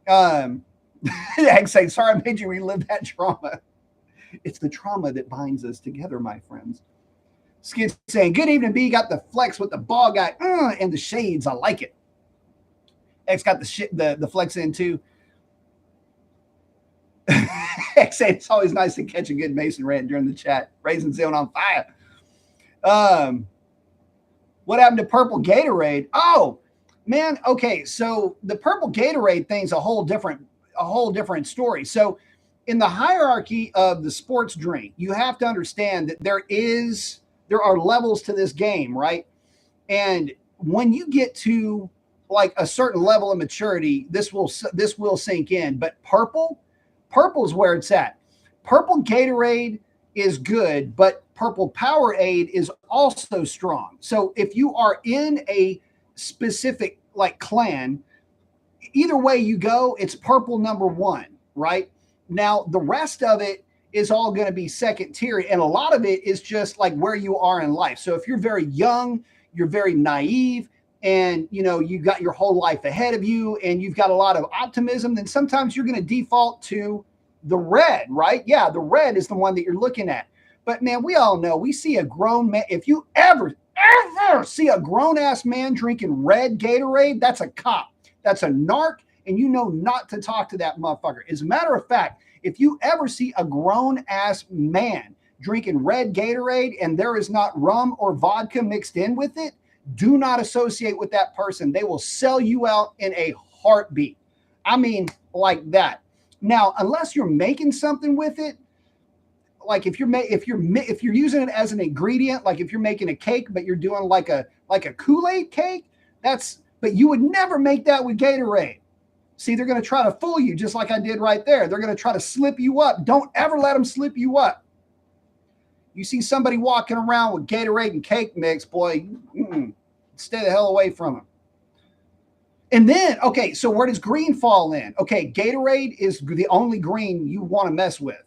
Egg saying, sorry I made you relive that trauma. It's the trauma that binds us together, my friends. Skid saying, good evening, B. Got the flex with the ball guy and the shades. I like it. X got the flex in too. X saying, it's always nice to catch a good Mason rant during the chat. Raisin Zone on fire. What happened to purple Gatorade? Oh, man. Okay. So the purple Gatorade thing's a whole different story. So in the hierarchy of the sports drink, you have to understand that there are levels to this game, right? And when you get to like a certain level of maturity, this will sink in. But purple is where it's at. Purple Gatorade is good, but purple Powerade is also strong. So if you are in a specific like clan, either way you go, it's purple number one, right? Now the rest of it is all going to be second tier, and a lot of it is just like where you are in life. So if you're very young, you're very naive, and you got your whole life ahead of you, and you've got a lot of optimism, then sometimes you're going to default to the red, right? Yeah, the red is the one that you're looking at. But man, we all know, we see a grown man. If you ever see a grown ass man drinking red Gatorade, that's a cop. That's a narc, and you know not to talk to that motherfucker. As a matter of fact, if you ever see a grown ass man drinking red Gatorade and there is not rum or vodka mixed in with it, do not associate with that person. They will sell you out in a heartbeat. I mean, like that. Now, unless you're making something with it, like if you're using it as an ingredient, like if you're making a cake, but you're doing like a Kool-Aid cake, but you would never make that with Gatorade. See, they're going to try to fool you just like I did right there. They're going to try to slip you up. Don't ever let them slip you up. You see somebody walking around with Gatorade and cake mix, boy, stay the hell away from them. And then, okay, so where does green fall in? Okay, Gatorade is the only green you want to mess with.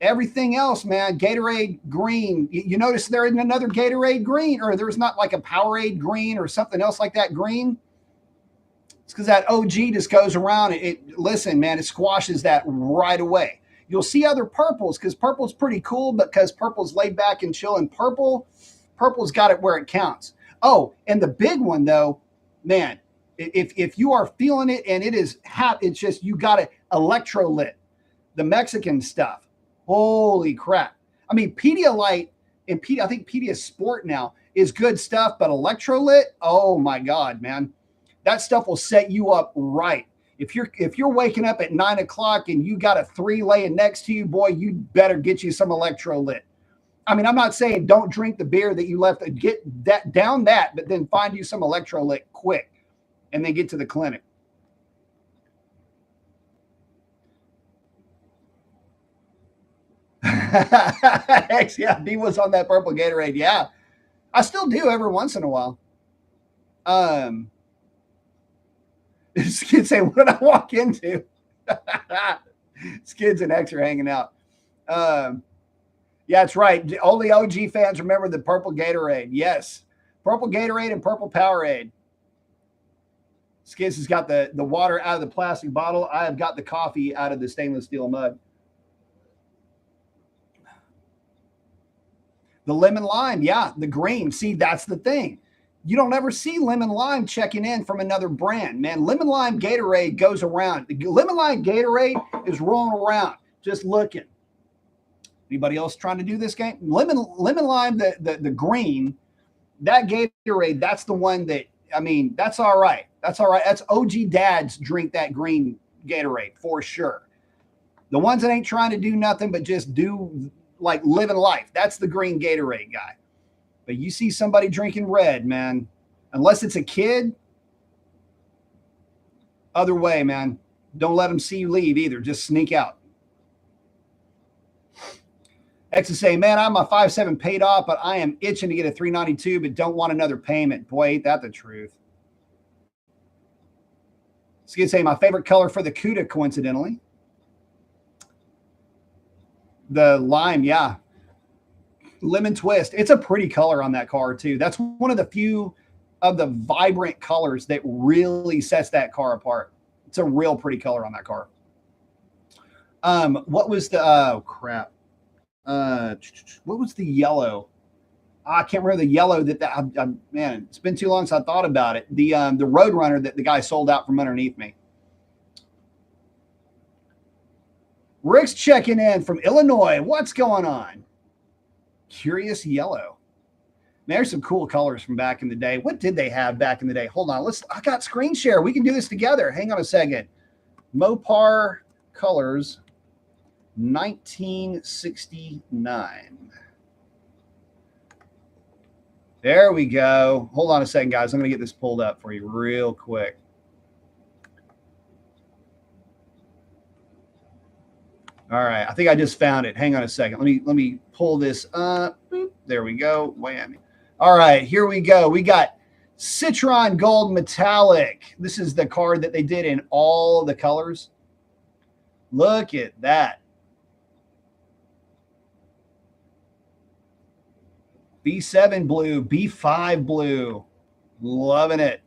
Everything else, man, Gatorade green. You notice there isn't another Gatorade green, or there's not like a Powerade green or something else like that green. It's because that OG just goes around. Listen, man, it squashes that right away. You'll see other purples because purple's pretty cool, because purple's laid back and chill, and purple's got it where it counts. Oh, and the big one though, man, if you are feeling it and it is hot, it's just, you got it. Electrolyte, the Mexican stuff. Holy crap. I mean, Pedialyte and I think Pedialyte Sport now is good stuff, but Electrolyte, oh my God, man. That stuff will set you up right. If you're waking up at 9 o'clock and you got a 3 laying next to you, boy, you better get you some Electrolyte. I mean, I'm not saying don't drink the beer that you left, get that down that, but then find you some Electrolyte quick and then get to the clinic. Yeah, D was on that purple Gatorade. Yeah, I still do every once in a while. Skids say, what did I walk into? Skids and X are hanging out. Yeah, that's right. Only OG fans remember the purple Gatorade. Yes, purple Gatorade and purple Powerade. Skids has got the water out of the plastic bottle. I have got the coffee out of the stainless steel mug. The lemon lime, yeah, the green. See, that's the thing. You don't ever see lemon lime checking in from another brand, man. Lemon lime Gatorade goes around. The lemon lime Gatorade is rolling around, just looking. Anybody else trying to do this game? Lemon lime, the green, that Gatorade, that's the one that, I mean, that's all right. That's all right. That's OG dads drink that green Gatorade for sure. The ones that ain't trying to do nothing but just do like living life, that's the green Gatorade guy. But you see somebody drinking red, man, unless it's a kid, other way, man. Don't let them see you leave either. Just sneak out. X is saying, man, I'm a 5.7 paid off, but I am itching to get a 392, but don't want another payment. Boy, ain't that the truth. Skid saying, my favorite color for the CUDA, coincidentally. The lime, yeah. Lemon twist. It's a pretty color on that car, too. That's one of the few of the vibrant colors that really sets that car apart. It's a real pretty color on that car. What was the, oh, crap. What was the yellow? I can't remember the yellow man, it's been too long since I thought about it. The Roadrunner that the guy sold out from underneath me. Rick's checking in from Illinois. What's going on? Curious yellow. Man, there's some cool colors from back in the day. What did they have back in the day? Hold on. I got screen share. We can do this together. Hang on a second. Mopar colors 1969. There we go. Hold on a second, guys. I'm going to get this pulled up for you real quick. All right. I think I just found it. Hang on a second. Let me pull this up. There we go. Whammy. All right. Here we go. We got Citron Gold Metallic. This is the card that they did in all the colors. Look at that. B7 blue, B5 blue. Loving it.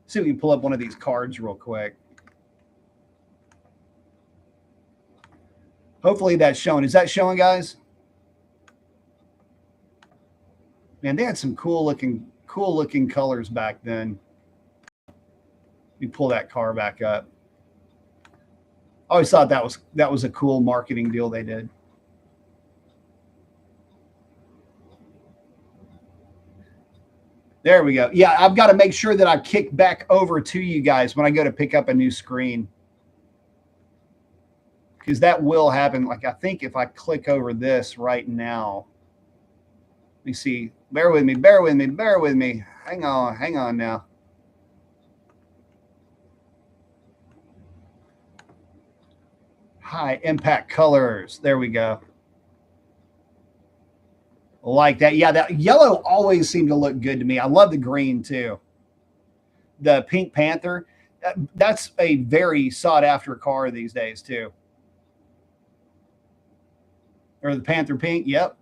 See if we can pull up one of these cards real quick. Hopefully that's showing. Is that showing, guys? Man, they had some cool looking colors back then. Let me pull that car back up. I always thought that was a cool marketing deal they did. There we go. Yeah, I've got to make sure that I kick back over to you guys when I go to pick up a new screen, because that will happen. Like, I think if I click over this right now, let me see. Bear with me. Bear with me. Bear with me. Hang on. Hang on now. High impact colors. There we go. Like that. Yeah, that yellow always seemed to look good to me. I love the green too. The Pink Panther. That's a very sought after car these days too. Or the Panther Pink. Yep.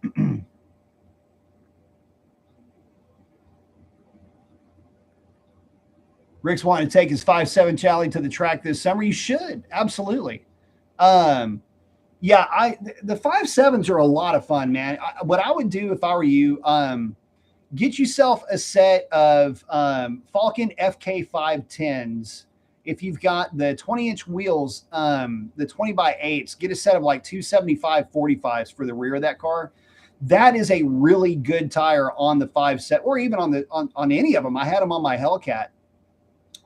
Rick's wanting to take his 5.7 Chally to the track this summer. You should. Absolutely. Yeah, the 5.7s are a lot of fun, man. What I would do if I were you, get yourself a set of Falcon FK 510s. If you've got the 20-inch wheels, the 20x8s, get a set of like 275 45s for the rear of that car. That is a really good tire on the 5.7, or even on any of them. I had them on my Hellcat.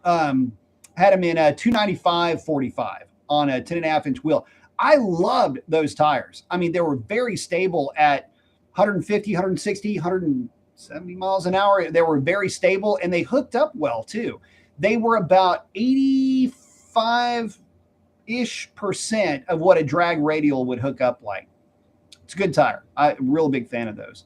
Had them in a 295 45 on a 10.5-inch wheel. I loved those tires. I mean, they were very stable at 150, 160, 170 miles an hour. They were very stable, and they hooked up well too. They were about 85-ish% of what a drag radial would hook up like. It's a good tire. I'm a real big fan of those.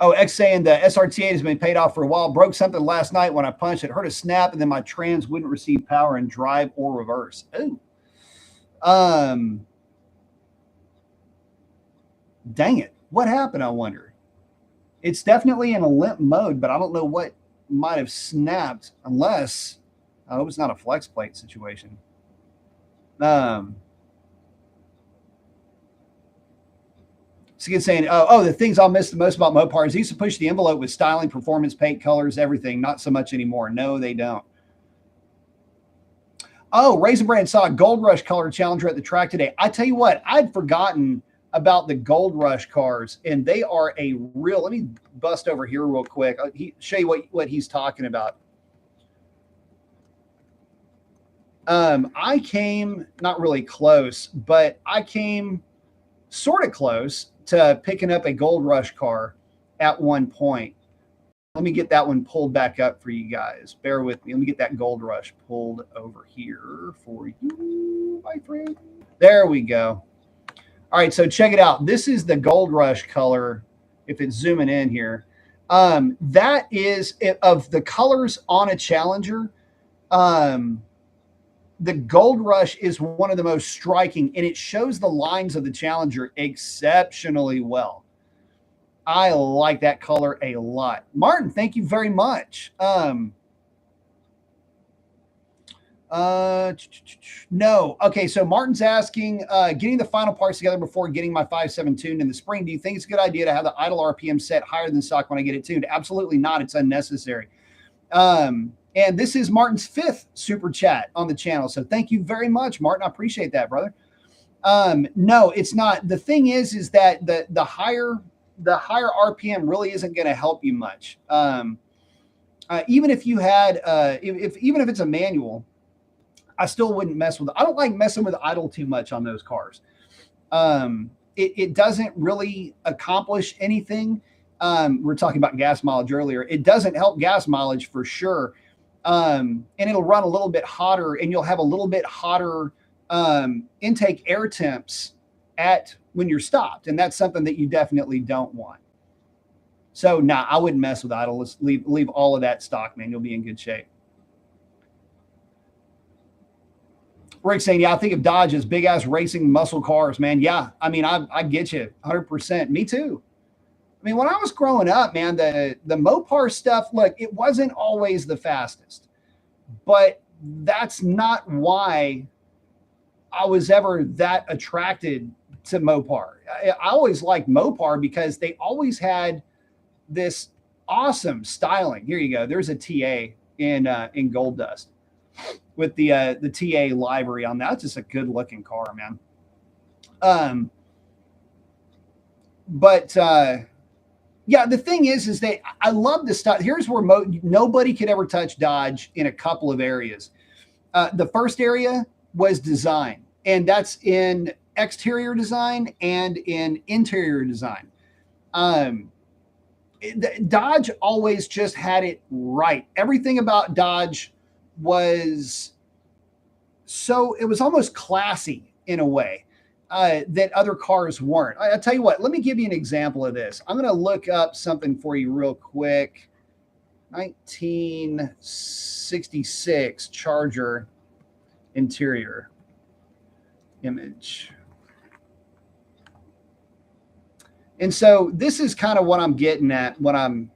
Oh, X saying the SRT8 has been paid off for a while. Broke something last night when I punched it. Heard a snap, and then my trans wouldn't receive power in drive or reverse. Ooh. Dang it. What happened, I wonder? It's definitely in a limp mode, but I don't know what might have snapped, unless I hope it's not a flex plate situation. Skid saying, the things I'll miss the most about Mopars, they used to push the envelope with styling, performance, paint, colors, everything. Not so much anymore. No, they don't. Oh, Raisin Brand saw a Gold Rush color Challenger at the track today. I tell you what, I'd forgotten about the Gold Rush cars, and they are a real, let me bust over here real quick. Show you what he's talking about. I came not really close, but I came sort of close to picking up a Gold Rush car at one point. Let me get that one pulled back up for you guys. Bear with me. Let me get that Gold Rush pulled over here for you, my friend. There we go. All right, so check it out. This is the Gold Rush color, if it's zooming in here. That is, of the colors on a Challenger, the Gold Rush is one of the most striking, and it shows the lines of the Challenger exceptionally well. I like that color a lot. Martin, thank you very much. No. Okay, so Martin's asking, getting the final parts together before getting my 5.7 tuned in the spring. Do you think it's a good idea to have the idle RPM set higher than stock when I get it tuned? Absolutely not. It's unnecessary. And this is Martin's 5th super chat on the channel. So thank you very much, Martin. I appreciate that, brother. No, it's not. The thing is that the higher RPM really isn't going to help you much. Even if you had, even if it's a manual, I still wouldn't mess with it. I don't like messing with idle too much on those cars. It doesn't really accomplish anything. We're talking about gas mileage earlier. It doesn't help gas mileage for sure. And it'll run a little bit hotter, and you'll have a little bit hotter intake air temps at when you're stopped. And that's something that you definitely don't want. So nah, I wouldn't mess with idle. Let's leave all of that stock, man. You'll be in good shape. Rick saying, yeah, I think of Dodge as big ass racing muscle cars, man. Yeah, I mean, I get you 100%. Me too. I mean, when I was growing up, man, the Mopar stuff, look, it wasn't always the fastest, but that's not why I was ever that attracted to Mopar. I always liked Mopar because they always had this awesome styling. Here you go. There's a TA in Gold Dust with the TA livery on that. It's just a good looking car, man. Yeah, the thing is that I love this stuff. Here's where nobody could ever touch Dodge in a couple of areas. The first area was design, and that's in exterior design and in interior design. Dodge always just had it right. Everything about Dodge was it was almost classy in a way that other cars weren't. I'll tell you what, let me give you an example of this. I'm going to look up something for you real quick. 1966 Charger interior image. And so this is kind of what I'm getting at when I'm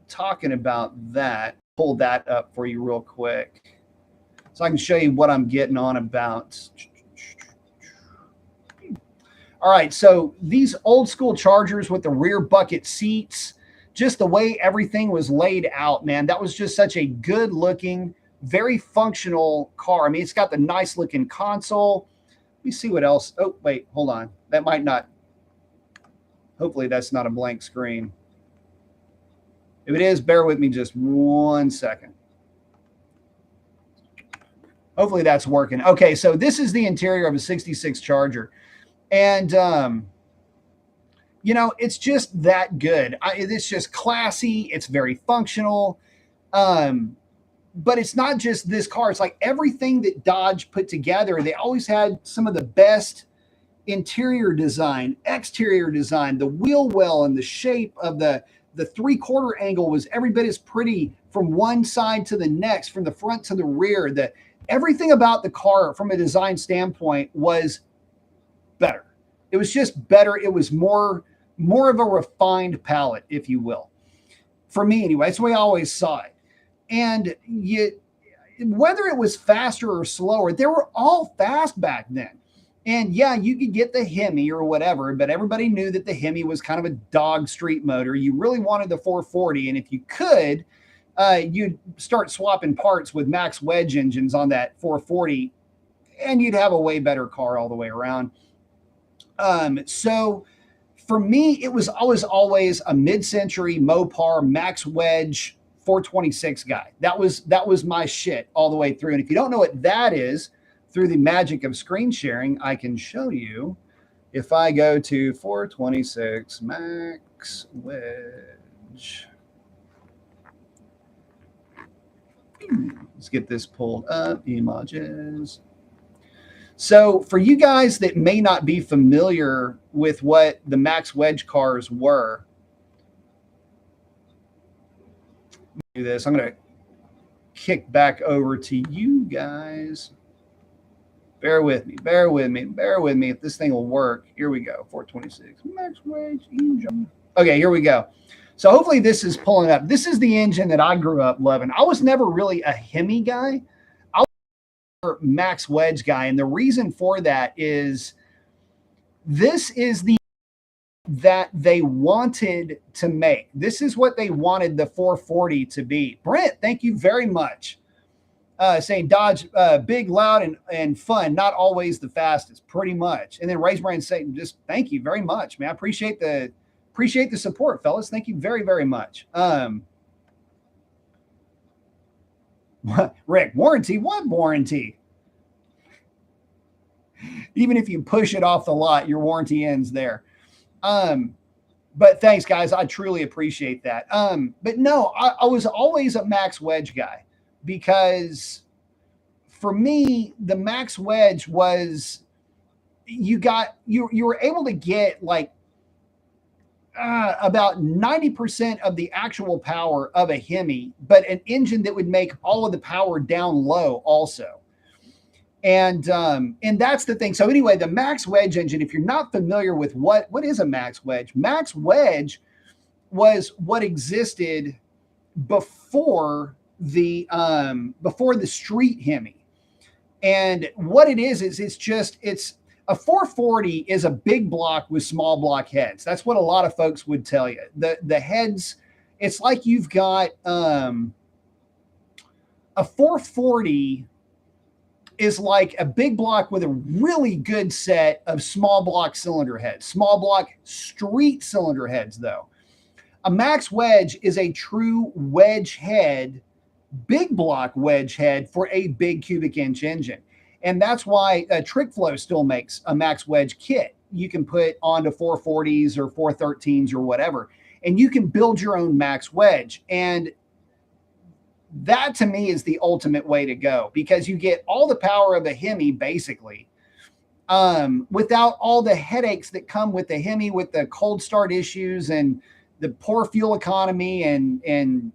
talking about that. Pull that up for you real quick so I can show you what I'm getting on about. All right, so these old school Chargers with the rear bucket seats, just the way everything was laid out, man, that was just such a good looking, very functional car. I mean, it's got the nice looking console. Let me see what else. Oh, wait, hold on. That might not. Hopefully that's not a blank screen. If it is, bear with me just 1 second. Hopefully that's working. Okay, so this is the interior of a 66 Charger. And, you know, it's just that good. It's just classy. It's very functional. But it's not just this car. It's like everything that Dodge put together. They always had some of the best interior design, exterior design, the wheel well and the shape of the 3/4 angle was every bit as pretty from one side to the next, from the front to the rear. Everything about the car from a design standpoint was better. It was just better. It was more of a refined palette, if you will. For me anyway, that's the way I always saw it. And whether it was faster or slower, they were all fast back then. And yeah, you could get the Hemi or whatever, but everybody knew that the Hemi was kind of a dog street motor. You really wanted the 440. And if you could, you'd start swapping parts with max wedge engines on that 440, and you'd have a way better car all the way around. So for me, it was always a mid-century Mopar max wedge 426 guy. That was my shit all the way through. And if you don't know what that is, through the magic of screen sharing, I can show you. If I go to 426 max wedge, let's get this pulled up, images. So for you guys that may not be familiar with what the max wedge cars were, do this. I'm going to kick back over to you guys. Bear with me. If this thing will work. Here we go. 426 max wedge engine. Okay, here we go. So hopefully this is pulling up. This is the engine that I grew up loving. I was never really a Hemi guy. I was a max wedge guy. And the reason for that is this is the that they wanted to make. This is what they wanted the 440 to be. Brent, thank you very much. Saying Dodge, big, loud, and fun, not always the fastest, pretty much. And then Raisbrand saying, just thank you very much, man. I appreciate the support, fellas. Thank you very, very much. Rick, warranty? What warranty? Even if you push it off the lot, your warranty ends there. But thanks, guys. I truly appreciate that. But no, I was always a max wedge guy because for me, the max wedge was you were able to get like about 90% of the actual power of a Hemi, but an engine that would make all of the power down low also. And that's the thing. So anyway, the max wedge engine, if you're not familiar with what is a max wedge was what existed before the street Hemi. And what it is it's a 440 is a big block with small block heads. That's what a lot of folks would tell you. The heads, it's like you've got a 440 is like a big block with a really good set of small block cylinder heads, small block street cylinder heads, though. A max wedge is a true wedge head, big block wedge head for a big cubic inch engine. And that's why TrickFlow still makes a max wedge kit. You can put onto 440s or 413s or whatever, and you can build your own max wedge. And that to me is the ultimate way to go because you get all the power of a Hemi basically without all the headaches that come with the Hemi, with the cold start issues and the poor fuel economy and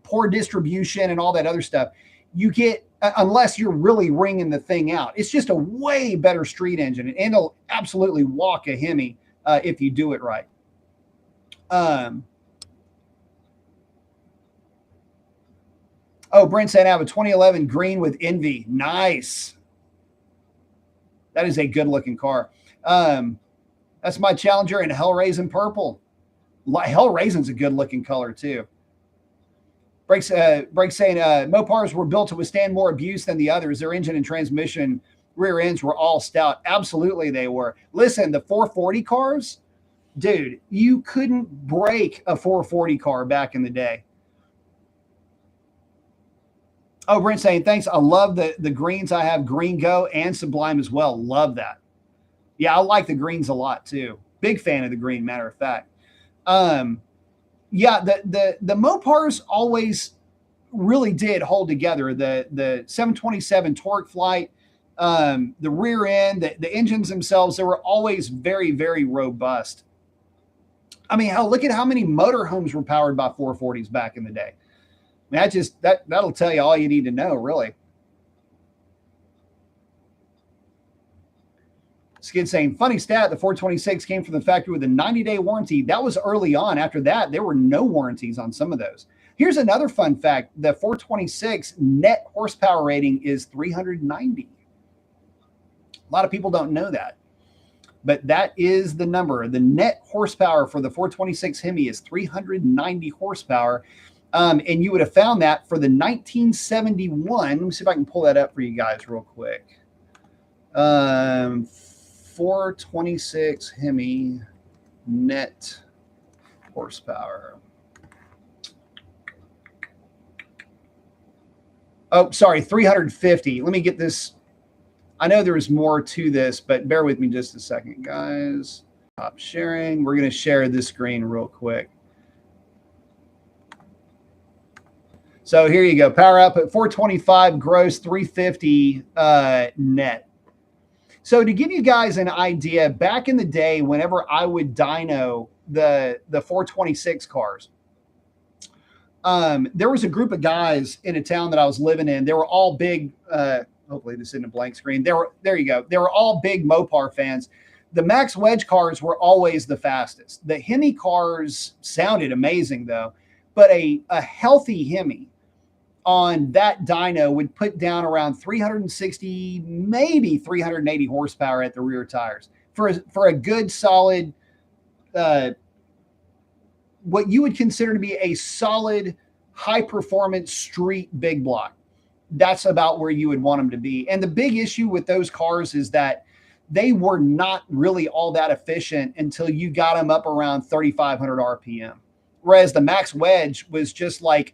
poor distribution and all that other stuff. You get, unless you're really wringing the thing out, it's just a way better street engine, and it'll absolutely walk a Hemi if you do it right. Oh, Brent said I have a 2011 green with Envy. Nice. That is a good looking car. That's my Challenger in Hellraisin purple. Hellraisin's a good looking color too. Break saying Mopars were built to withstand more abuse than the others. Their engine and transmission rear ends were all stout. Absolutely they were. Listen, the 440 cars, dude, you couldn't break a 440 car back in the day. Oh, Brent saying, thanks. I love the greens. I have Green Go and Sublime as well. Love that. Yeah, I like the greens a lot too. Big fan of the green, matter of fact. Yeah, the Mopars always really did hold together. The 727 torque flight, the rear end, the engines themselves, they were always very, very robust. I mean, hell, look at how many motorhomes were powered by 440s back in the day. I mean, that'll tell you all you need to know, really. Skid saying, funny stat, the 426 came from the factory with a 90-day warranty. That was early on. After that, there were no warranties on some of those. Here's another fun fact. The 426 net horsepower rating is 390. A lot of people don't know that. But that is the number. The net horsepower for the 426 Hemi is 390 horsepower. And you would have found that for the 1971. Let me see if I can pull that up for you guys real quick. 426 Hemi net horsepower. Oh, sorry, 350. Let me get this. I know there's more to this, but bear with me just a second, guys. Stop sharing. We're going to share this screen real quick. So here you go. Power output 425, gross 350 net. So to give you guys an idea, back in the day, whenever I would dyno the 426 cars, there was a group of guys in a town that I was living in. They were all big. Hopefully this isn't a blank screen. There you go. They were all big Mopar fans. The Max Wedge cars were always the fastest. The Hemi cars sounded amazing though, but a healthy Hemi on that dyno would put down around 360, maybe 380 horsepower at the rear tires for a good solid, what you would consider to be a solid high performance street big block. That's about where you would want them to be. And the big issue with those cars is that they were not really all that efficient until you got them up around 3,500 RPM. Whereas the Max Wedge was just like,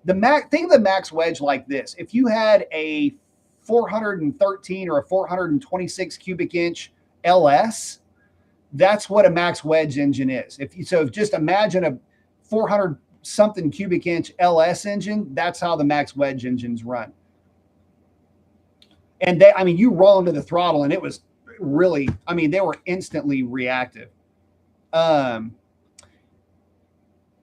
think of the max wedge like this. If you had a 413 or a 426 cubic inch LS, that's what a max wedge engine is. If just imagine a 400 something cubic inch LS engine, that's how the max wedge engines run. And you roll into the throttle and it was really, they were instantly reactive.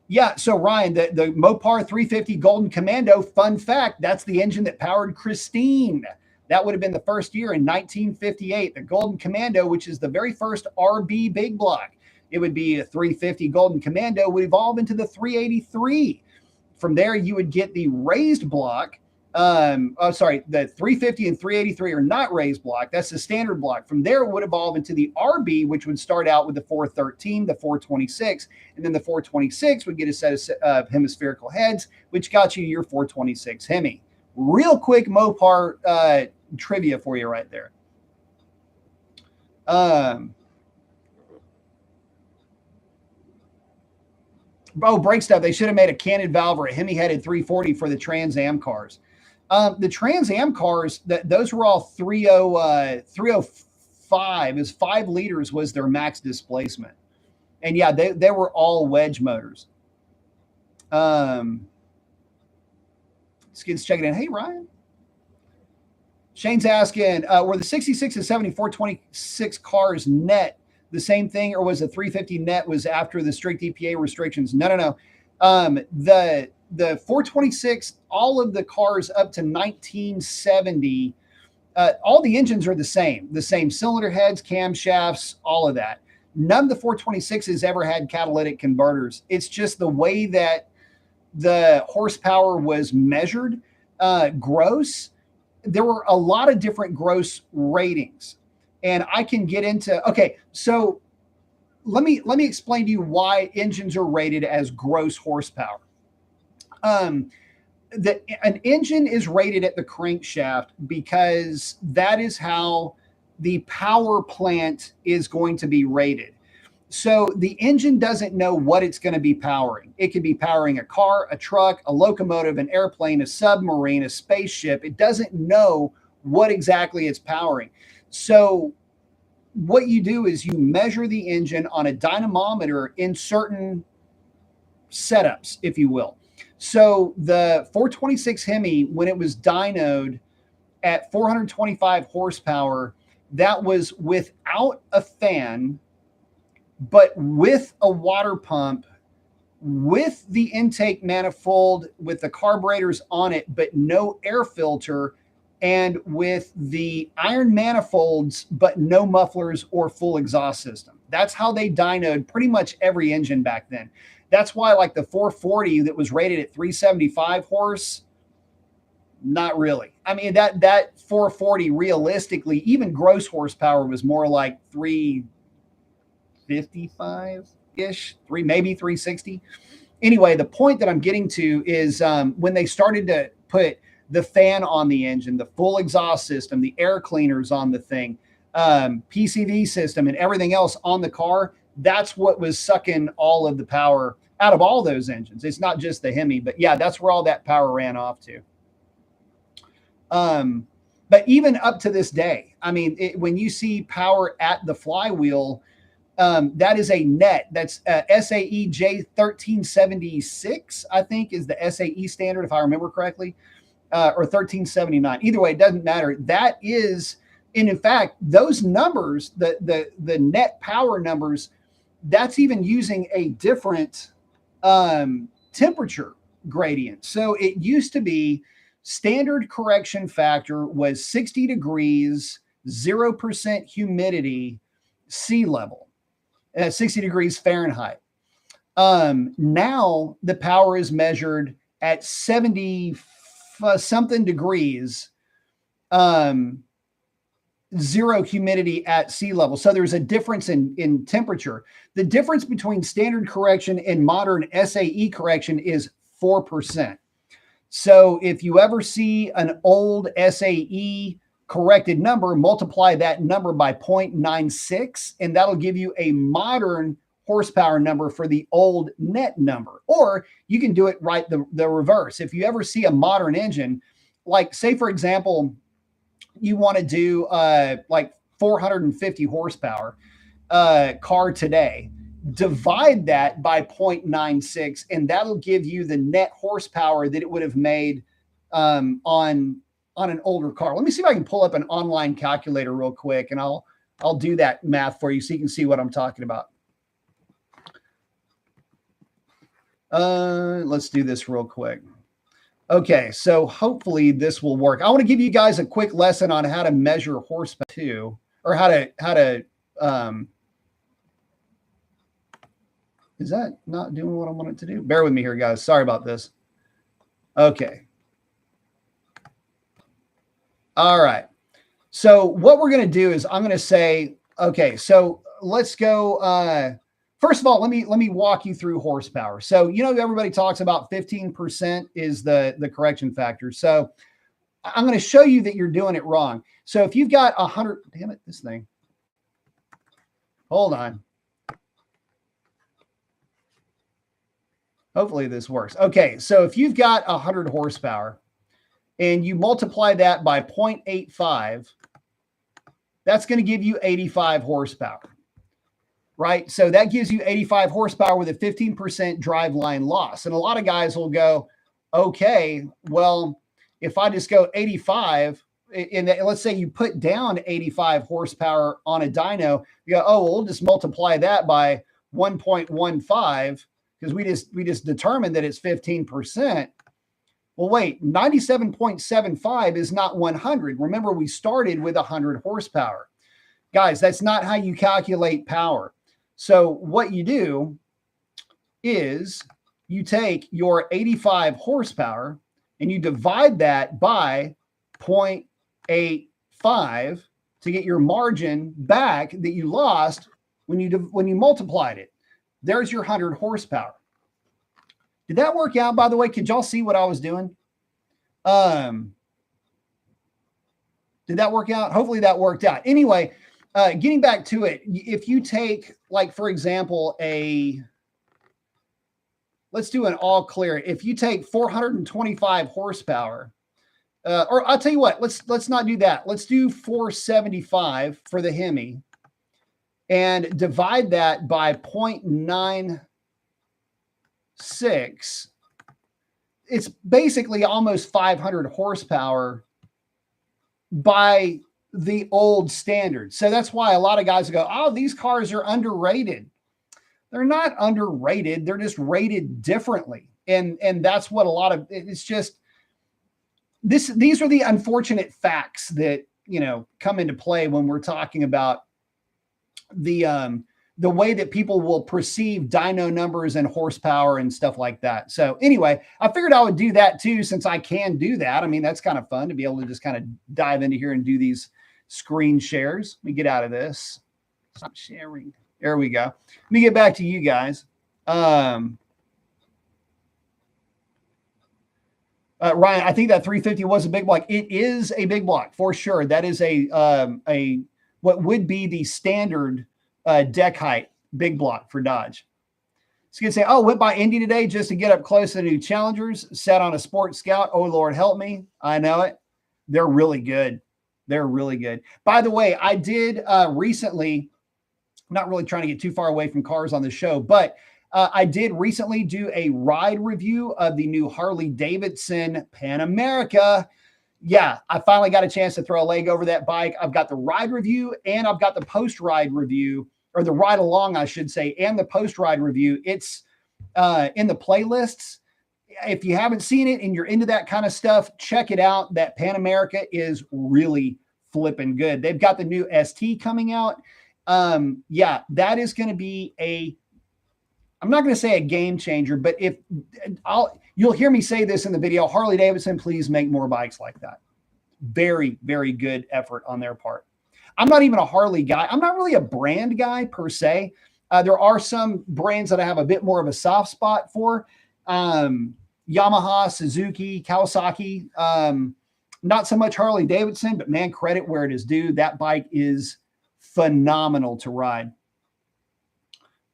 Yeah, so Ryan, the Mopar 350 Golden Commando, fun fact, that's the engine that powered Christine. That would have been the first year in 1958. The Golden Commando, which is the very first RB big block. It would be a 350 Golden Commando, would evolve into the 383. From there, you would get the raised block. The 350 and 383 are not raised block. That's the standard block. From there, it would evolve into the RB, which would start out with the 413, the 426, and then the 426 would get a set of hemispherical heads, which got you your 426 Hemi. Real quick Mopar trivia for you right there. Brake stuff. They should have made a canted valve or a Hemi-headed 340 for the Trans Am cars. The Trans Am cars, those were all 305, is 5 liters was their max displacement. And yeah, they were all wedge motors. Skid's checking in. Hey, Ryan. Shane's asking, were the 66 and 74 26 cars net the same thing, or was the 350 net was after the strict EPA restrictions? No. The 426, all of the cars up to 1970, all the engines are the same cylinder heads, camshafts, all of that. None of the 426s ever had catalytic converters. It's just the way that the horsepower was measured, gross. There were a lot of different gross ratings, and I can get into, okay, so let me explain to you why engines are rated as gross horsepower. An engine is rated at the crankshaft because that is how the power plant is going to be rated. So the engine doesn't know what it's going to be powering. It could be powering a car, a truck, a locomotive, an airplane, a submarine, a spaceship. It doesn't know what exactly it's powering. So what you do is you measure the engine on a dynamometer in certain setups, if you will. So the 426 Hemi, when it was dynoed at 425 horsepower, that was without a fan, but with a water pump, with the intake manifold, with the carburetors on it, but no air filter, and with the iron manifolds, but no mufflers or full exhaust system. That's how they dynoed pretty much every engine back then. That's why, like the 440 that was rated at 375 horse, not really. That 440 realistically, even gross horsepower was more like 355-ish, maybe 360. Anyway, the point that I'm getting to is when they started to put the fan on the engine, the full exhaust system, the air cleaners on the thing, PCV system, and everything else on the car, that's what was sucking all of the power out of all those engines. It's not just the Hemi, but yeah, that's where all that power ran off to. But even up to this day, when you see power at the flywheel, that is a net. That's SAE J1376, I think, is the SAE standard, if I remember correctly, or 1379. Either way, it doesn't matter. That is, and in fact, those numbers, the net power numbers, that's even using a different temperature gradient. So it used to be standard correction factor was 60 degrees, 0% humidity, sea level, 60 degrees Fahrenheit. Now the power is measured at 70 something degrees, 0 humidity at sea level. So there's a difference in temperature. The difference between standard correction and modern SAE correction is 4%. So if you ever see an old SAE corrected number, multiply that number by 0.96, and that'll give you a modern horsepower number for the old net number. Or you can do it right the reverse. If you ever see a modern engine, like say, for example, you want to do like 450 horsepower car today, divide that by 0.96, and that'll give you the net horsepower that it would have made on an older car. Let me see if I can pull up an online calculator real quick, and I'll do that math for you so you can see what I'm talking about. Let's do this real quick. Okay, so hopefully this will work. I want to give you guys a quick lesson on how to measure horsepower too, or how to is that not doing what I want it to do? Bear with me here, guys. Sorry about this. Okay. All right. So what we're going to do is I'm going to say, okay, so let's go. First of all, let me walk you through horsepower. So, you know, everybody talks about 15% is the correction factor. So I'm going to show you that you're doing it wrong. So if you've got 100, damn it, this thing. Hold on. Hopefully this works. Okay, so if you've got 100 horsepower and you multiply that by 0.85, that's going to give you 85 horsepower, right? So that gives you 85 horsepower with a 15% driveline loss. And a lot of guys will go, okay, well, if I just go 85, and let's say you put down 85 horsepower on a dyno, you go, oh, well, we'll just multiply that by 1.15 because we just determined that it's 15%. Well, wait, 97.75 is not 100. Remember, we started with 100 horsepower. Guys, that's not how you calculate power. So what you do is you take your 85 horsepower and you divide that by 0.85 to get your margin back that you lost when you multiplied it. There's your 100 horsepower. Did that work out, by the way? Could y'all see what I was doing? Did that work out? Hopefully that worked out. Anyway, getting back to it, if you take, like, for example, let's do an all clear. If you take 425 horsepower, or I'll tell you what, let's not do that. Let's do 475 for the Hemi and divide that by 0.96. It's basically almost 500 horsepower by the old standard. So that's why a lot of guys go, oh, these cars are underrated. They're not underrated. They're just rated differently. And that's what a lot of, it's just this, these are the unfortunate facts that, you know, come into play when we're talking about the way that people will perceive dyno numbers and horsepower and stuff like that. So anyway, I figured I would do that too, since I can do that. I mean, that's kind of fun to be able to just kind of dive into here and do these screen shares. Let me get out of this. Stop sharing. There we go. Let me get back to you guys. Ryan, I think that 350 was a big block. It is a big block for sure. That is a what would be the standard deck height big block for Dodge. It's going to say, oh, went by Indy today just to get up close to the new Challengers. Sat on a Sport Scout. Oh, Lord, help me. I know it. They're really good. They're really good. By the way, I did recently, I'm not really trying to get too far away from cars on the show, but I did recently do a ride review of the new Harley Davidson Pan America. Yeah, I finally got a chance to throw a leg over that bike. I've got the ride review and I've got the post-ride review, or the ride along, I should say, and the post-ride review. It's in the playlists. If you haven't seen it and you're into that kind of stuff, check it out. That Pan America is really flipping good. They've got the new ST coming out. Yeah, that is going to be I'm not going to say a game changer, but you'll hear me say this in the video, Harley Davidson, please make more bikes like that. Very, very good effort on their part. I'm not even a Harley guy. I'm not really a brand guy per se. There are some brands that I have a bit more of a soft spot for. Yamaha, Suzuki, Kawasaki. Not so much Harley Davidson, but man, credit where it is due. That bike is phenomenal to ride.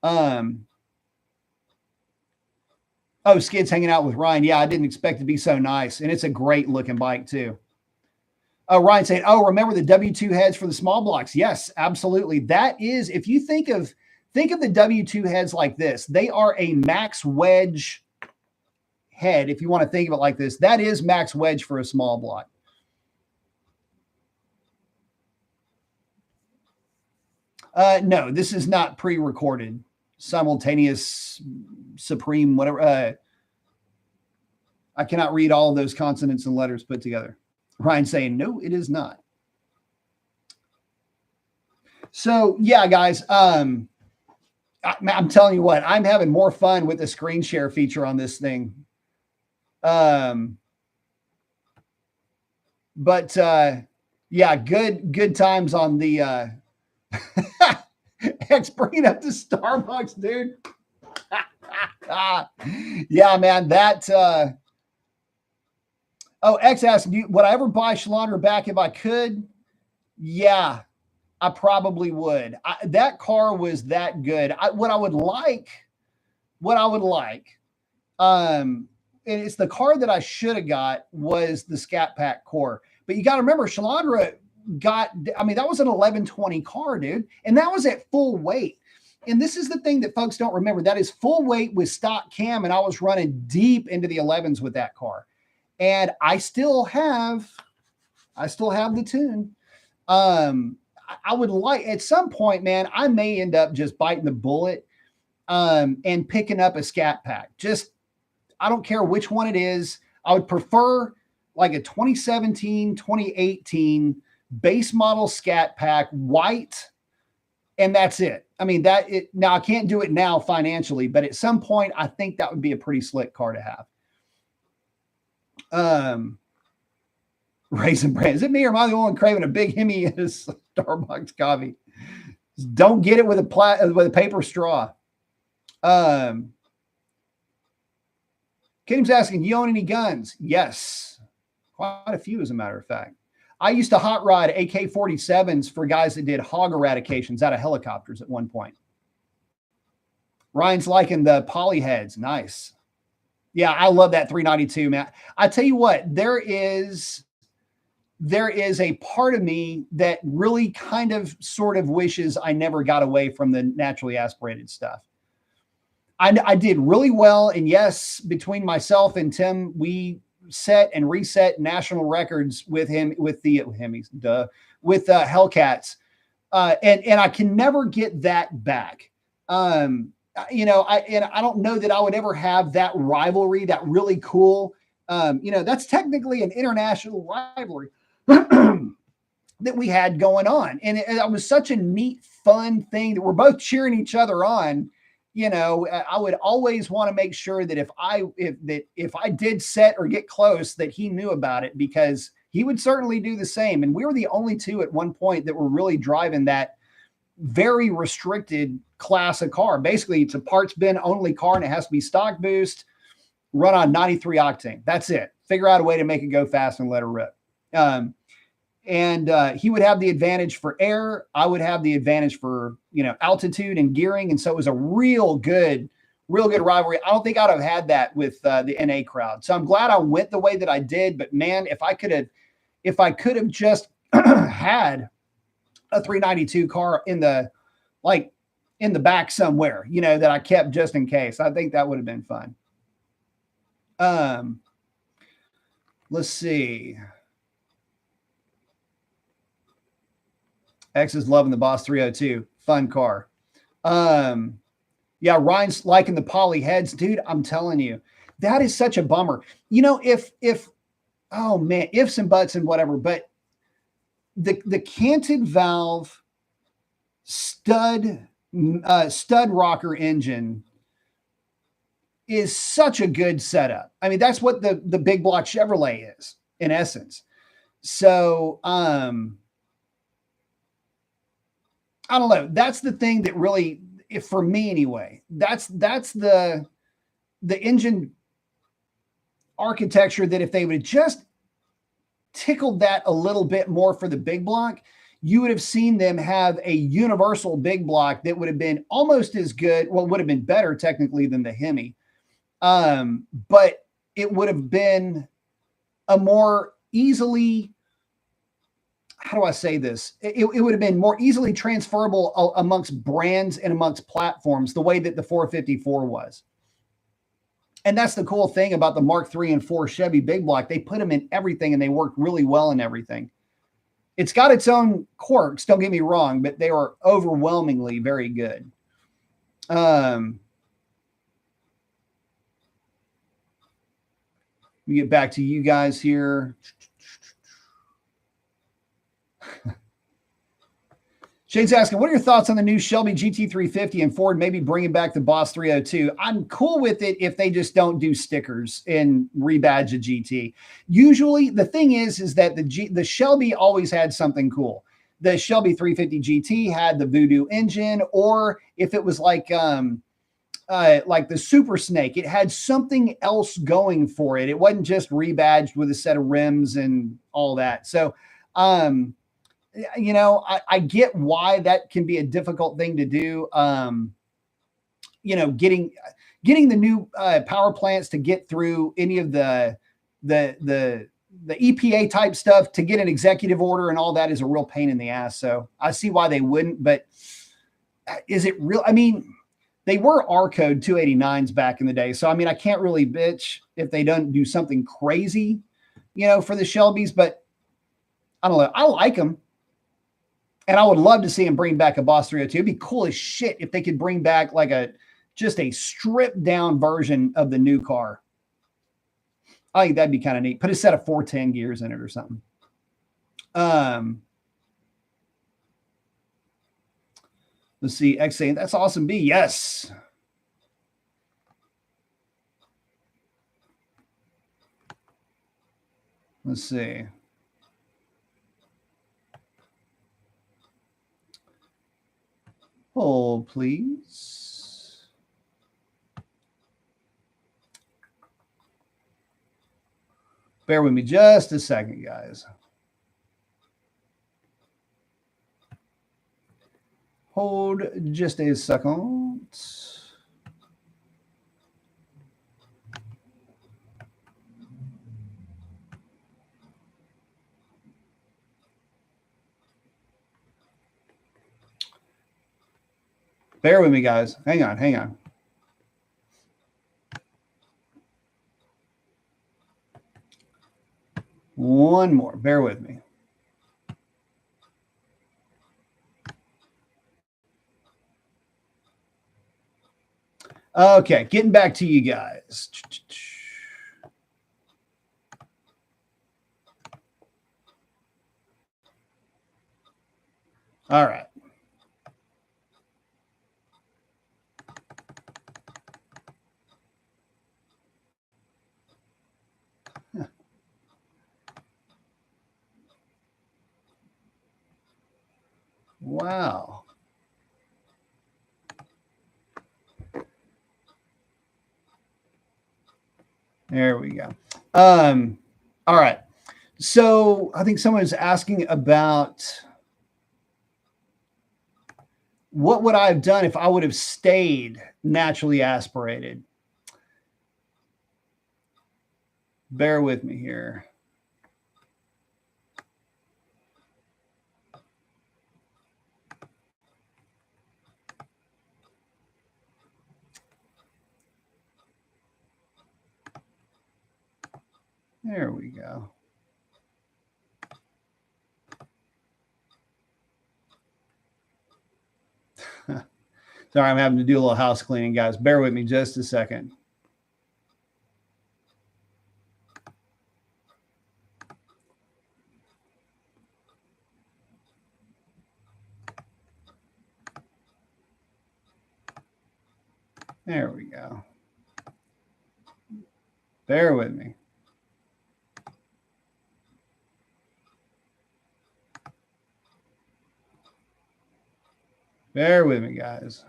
Oh, Skid's hanging out with Ryan. Yeah, I didn't expect it to be so nice. And it's a great looking bike too. Oh, Ryan saying, oh, remember the W2 heads for the small blocks? Yes, absolutely. That is, if you think of the W2 heads like this, they are a max wedge head. If you want to think of it like this, that is max wedge for a small block. No, this is not pre-recorded. Simultaneous, supreme, whatever. I cannot read all of those consonants and letters put together. Ryan saying, no, it is not. So yeah, guys, I'm telling you what, I'm having more fun with the screen share feature on this thing. But yeah, good times on the X bringing up the Starbucks, dude. Yeah, man, that oh, X asked, would I ever buy Shalandra back if I could? Yeah, I probably would. That car was that good. What I would like, and it's the car that I should have got was the Scat Pack core. But you got to remember, Shalandra got, I mean, that was an 1120 car, dude. And that was at full weight. And this is the thing that folks don't remember. That is full weight with stock cam. And I was running deep into the 11s with that car. And I still have the tune. I would like, at some point, man, I may end up just biting the bullet and picking up a Scat Pack. Just, I don't care which one it is. I would prefer like a 2017, 2018 base model Scat Pack, white, and that's it. I mean, now I can't do it now financially, but at some point, I think that would be a pretty slick car to have. Raisin Bran. Is it me or am I the only one craving a big Hemi in a Starbucks coffee? Don't get it with a paper straw. Kim's asking, you own any guns? Yes. Quite a few, as a matter of fact. I used to hot rod AK-47s for guys that did hog eradications out of helicopters at one point. Ryan's liking the poly heads. Nice. Yeah, I love that 392, man. I tell you what, there is a part of me that really kind of sort of wishes I never got away from the naturally aspirated stuff. I did really well. And yes, between myself and Tim, we set and reset national records with Hellcats. And I can never get that back. You know, I don't know that I would ever have that rivalry, that really cool, you know, that's technically an international rivalry that we had going on. And it was such a neat, fun thing that we're both cheering each other on. You know, I would always want to make sure that if I did set or get close, that he knew about it, because he would certainly do the same. And we were the only two at one point that were really driving that very restricted class of car. Basically, it's a parts bin only car, and it has to be stock boost, run on 93 octane. That's it. Figure out a way to make it go fast and let her rip. And he would have the advantage for air. I would have the advantage for, you know, altitude and gearing. And so it was a real good rivalry. I don't think I'd have had that with the NA crowd. So I'm glad I went the way that I did. But man, if I could have just had a 392 car in the back somewhere, you know, that I kept just in case, I think that would have been fun. Let's see. X is loving the Boss 302. Fun car. Yeah, Ryan's liking the poly heads. Dude, I'm telling you, that is such a bummer. You know, oh man, ifs and buts and whatever, but the canted valve stud rocker engine is such a good setup. I mean, that's what the big block Chevrolet is in essence. So, I don't know. That's the thing that really, for me anyway, that's the engine architecture that if they would have just tickled that a little bit more for the big block, you would have seen them have a universal big block that would have been almost as good. Well, would have been better technically than the Hemi. But it would have been a more easily, how do I say this? It would have been more easily transferable amongst brands and amongst platforms the way that the 454 was. And that's the cool thing about the Mark III and 4 Chevy big block. They put them in everything and they work really well in everything. It's got its own quirks, don't get me wrong, but they are overwhelmingly very good. We get back to you guys here. Shane's asking, what are your thoughts on the new Shelby GT350 and Ford maybe bringing back the Boss 302? I'm cool with it if they just don't do stickers and rebadge a GT. Usually, the thing is that the Shelby always had something cool. The Shelby 350 GT had the Voodoo engine, or if it was like the Super Snake, it had something else going for it. It wasn't just rebadged with a set of rims and all that. So, you know, I get why that can be a difficult thing to do. You know, getting the new power plants to get through any of the EPA type stuff to get an executive order and all that is a real pain in the ass. So I see why they wouldn't, but is it real? I mean, they were R code 289s back in the day. So, I mean, I can't really bitch if they don't do something crazy, you know, for the Shelbys, but I don't know. I like them. And I would love to see him bring back a Boss 302. It'd be cool as shit if they could bring back like just a stripped down version of the new car. I think that'd be kind of neat. Put a set of 410 gears in it or something. Let's see. X saying that's awesome. B. Yes. Let's see. Hold, please. Bear with me just a second, guys. Hold just a second. Bear with me, guys. Hang on, hang on. One more. Bear with me. Okay, getting back to you guys. All right. Wow. There we go. All right. So I think someone's asking about what would I have done if I would have stayed naturally aspirated? Bear with me here. There we go. Sorry, I'm having to do a little house cleaning, guys. Bear with me just a second. There we go. Bear with me. Bear with me, guys.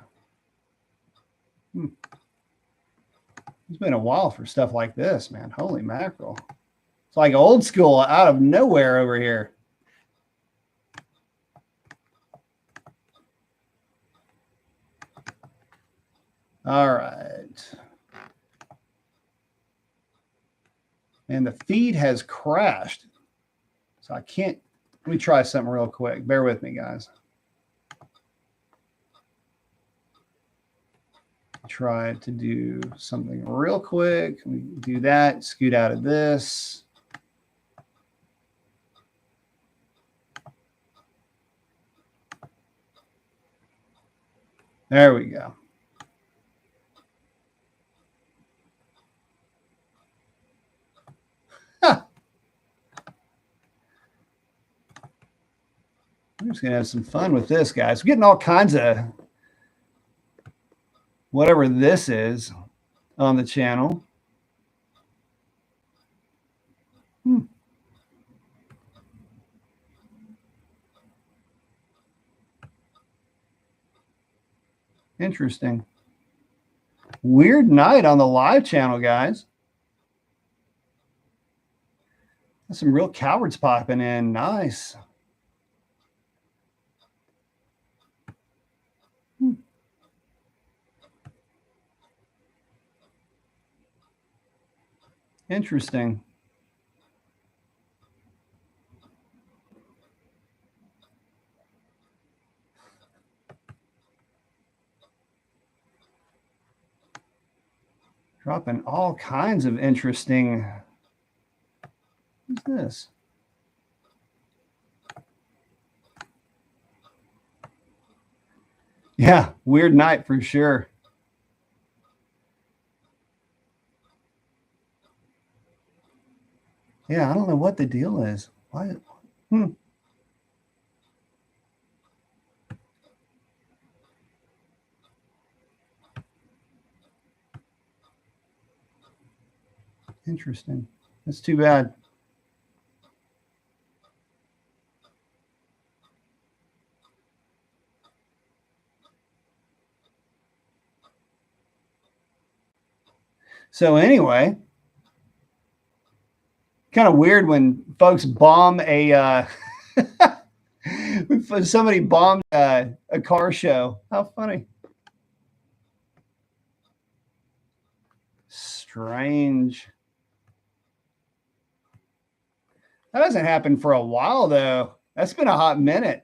It's been a while for stuff like this, man. Holy mackerel. It's like old school out of nowhere over here. All right. And the feed has crashed. So I can't, let me try something real quick. Bear with me, guys. Try to do something real quick. We do that, scoot out of this. There we go. Huh. I'm just going to have some fun with this, guys. We're getting all kinds of whatever this is on the channel. Interesting. Weird night on the live channel, guys. There's some real cowards popping in. Nice. Interesting. Dropping all kinds of interesting. What's this? Yeah, weird night for sure. Yeah, I don't know what the deal is. Why? Interesting. That's too bad. So anyway, kind of weird when folks bomb a when somebody bombed a car show. How funny. Strange. That hasn't happened for a while though. That's been a hot minute.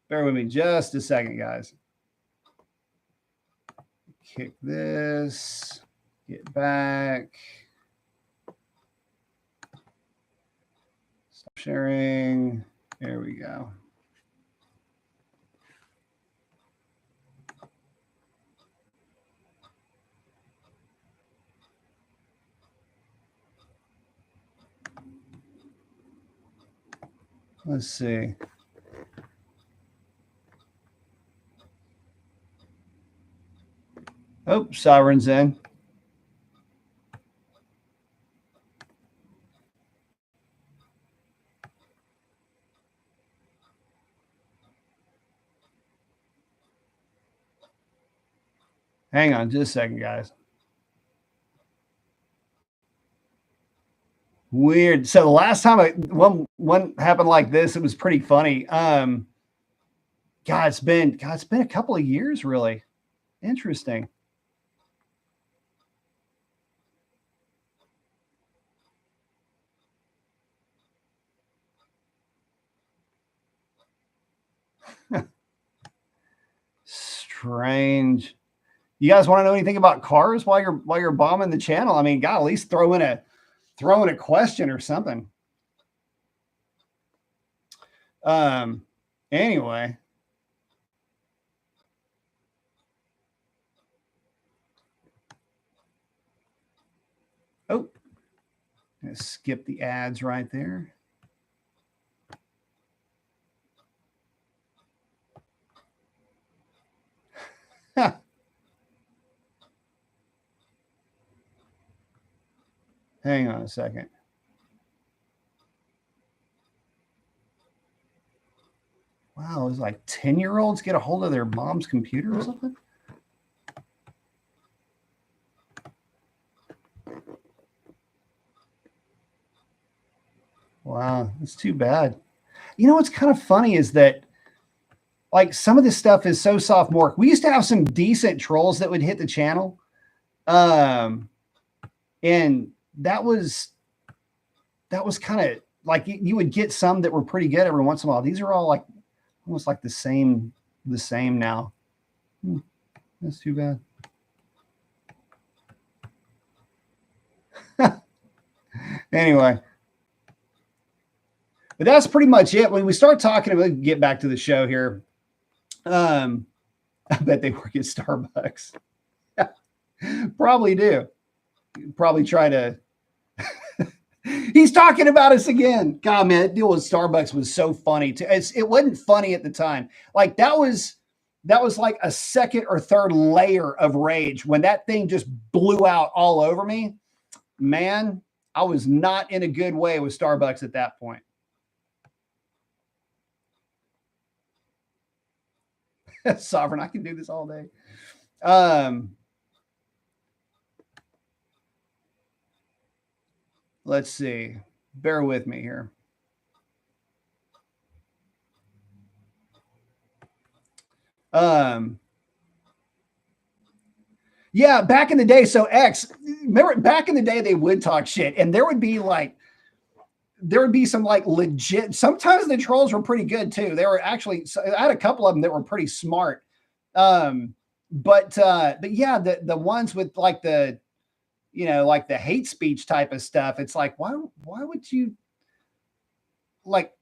Bear with me just a second, guys. Kick this, get back. Stop sharing. There we go. Let's see. Oh, Sovereign's in. Hang on just a second, guys. Weird. So the last time one happened like this, it was pretty funny. God, it's been a couple of years, really. Interesting. Strange. You guys want to know anything about cars while you're bombing the channel? I mean, God, at least throw in a question or something. Anyway. Oh, I'm gonna skip the ads right there. Hang on a second. Wow, it's like 10-year-olds get a hold of their mom's computer or something? Wow, that's too bad. You know what's kind of funny is that Like some of this stuff is so sophomoric. We used to have some decent trolls that would hit the channel. And that was kind of like you would get some that were pretty good every once in a while. These are all like almost like the same now. That's too bad. Anyway, but that's pretty much it. When we start talking about, get back to the show here. I bet they work at Starbucks. Probably do. Probably try to. He's talking about us again. God, man, that deal with Starbucks was so funny too. It wasn't funny at the time. Like that was like a second or third layer of rage when that thing just blew out all over me. Man, I was not in a good way with Starbucks at that point. Sovereign, I can do this all day. Let's see. Bear with me here. Yeah, back in the day. So X, remember back in the day, they would talk shit and there would be some like legit, sometimes the trolls were pretty good too. They were actually, I had a couple of them that were pretty smart. But yeah, the ones with like the, like the hate speech type of stuff. It's like, why would you like,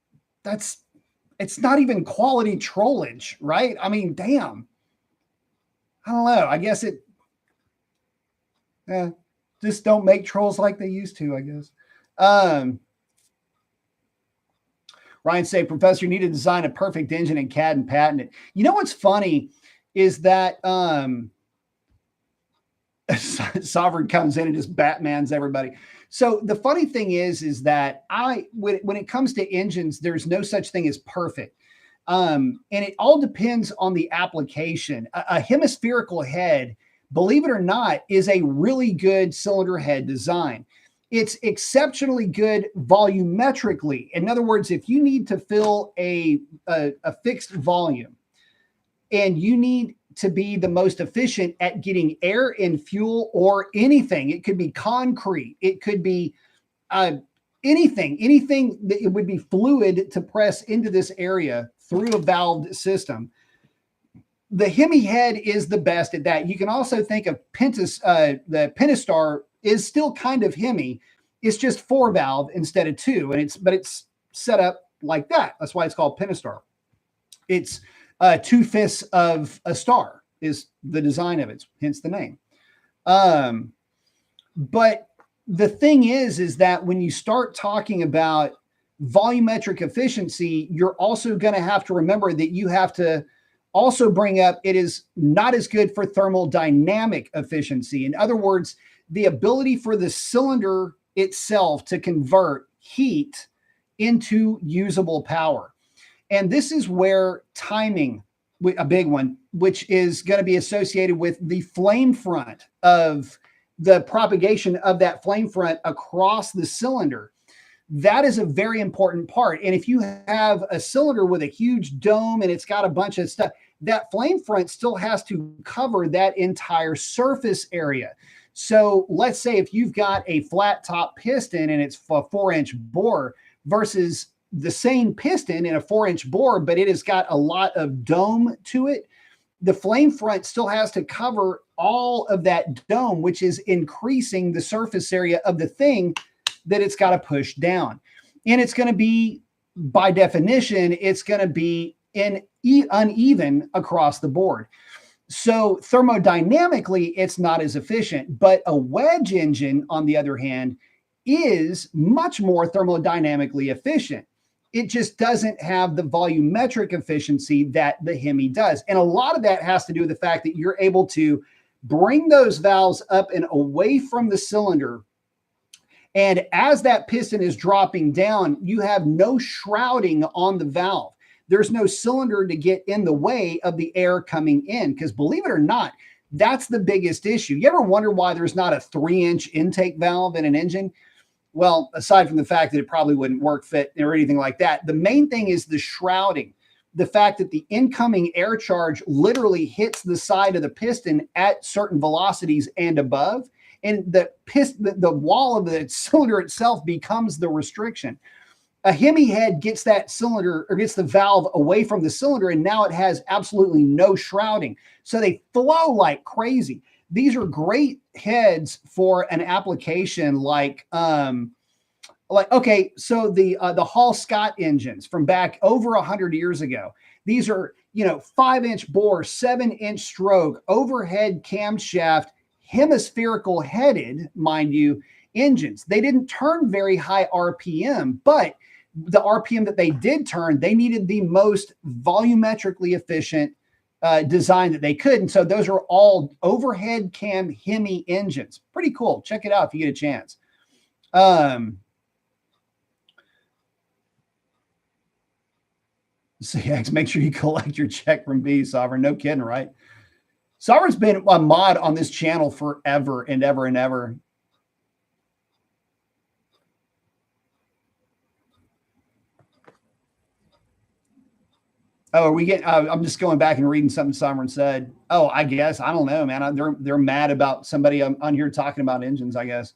it's not even quality trollage, right? I mean, damn, I don't know. I guess just don't make trolls like they used to, I guess. Ryan say, Professor, you need to design a perfect engine in CAD and patent it. You know what's funny is that Sovereign comes in and just Batmans everybody. So the funny thing is that when it comes to engines, there's no such thing as perfect. And it all depends on the application. A hemispherical head, believe it or not, is a really good cylinder head design. It's exceptionally good volumetrically. In other words, if you need to fill a fixed volume and you need to be the most efficient at getting air and fuel or anything, it could be concrete, it could be anything that it would be fluid to press into this area through a valved system. The Hemi head is the best at that. You can also think of the Pentastar is still kind of Hemi. It's just 4 valve instead of 2. But it's set up like that. That's why it's called Pentastar. It's 2/5 of a star is the design of it, hence the name. But the thing is that when you start talking about volumetric efficiency, you're also going to have to remember that you have to also bring up it is not as good for thermodynamic efficiency. In other words, the ability for the cylinder itself to convert heat into usable power. And this is where timing, a big one, which is going to be associated with the flame front of the propagation of that flame front across the cylinder. That is a very important part. And if you have a cylinder with a huge dome and it's got a bunch of stuff, that flame front still has to cover that entire surface area. So let's say if you've got a flat top piston and it's a 4-inch bore versus the same piston in a 4-inch bore, but it has got a lot of dome to it, the flame front still has to cover all of that dome, which is increasing the surface area of the thing that it's got to push down. And it's going to be, by definition, it's going to be uneven across the board. So thermodynamically, it's not as efficient, but a wedge engine, on the other hand, is much more thermodynamically efficient. It just doesn't have the volumetric efficiency that the Hemi does. And a lot of that has to do with the fact that you're able to bring those valves up and away from the cylinder. And as that piston is dropping down, you have no shrouding on the valve. There's no cylinder to get in the way of the air coming in, because believe it or not, that's the biggest issue. You ever wonder why there's not a 3-inch intake valve in an engine? Well, aside from the fact that it probably wouldn't work fit or anything like that, the main thing is the shrouding. the fact that the incoming air charge literally hits the side of the piston at certain velocities and above, and the wall of the cylinder itself becomes the restriction. A Hemi head gets that cylinder or gets the valve away from the cylinder, and now it has absolutely no shrouding. So they flow like crazy. These are great heads for an application like okay, so the Hall Scott engines from back over 100 years ago. These are, 5-inch bore, 7-inch stroke, overhead camshaft, hemispherical headed, mind you, engines. They didn't turn very high RPM, but the RPM that they did turn, they needed the most volumetrically efficient design that they could. And so those are all overhead cam Hemi engines. Pretty cool. Check it out if you get a chance. CX, make sure you collect your check from B, Sovereign. No kidding, right? Sovereign's been a mod on this channel forever and ever and ever. Oh, are we getting? I'm just going back and reading something Sovereign said. Oh, I guess I don't know, man. They're mad about somebody on here talking about engines, I guess.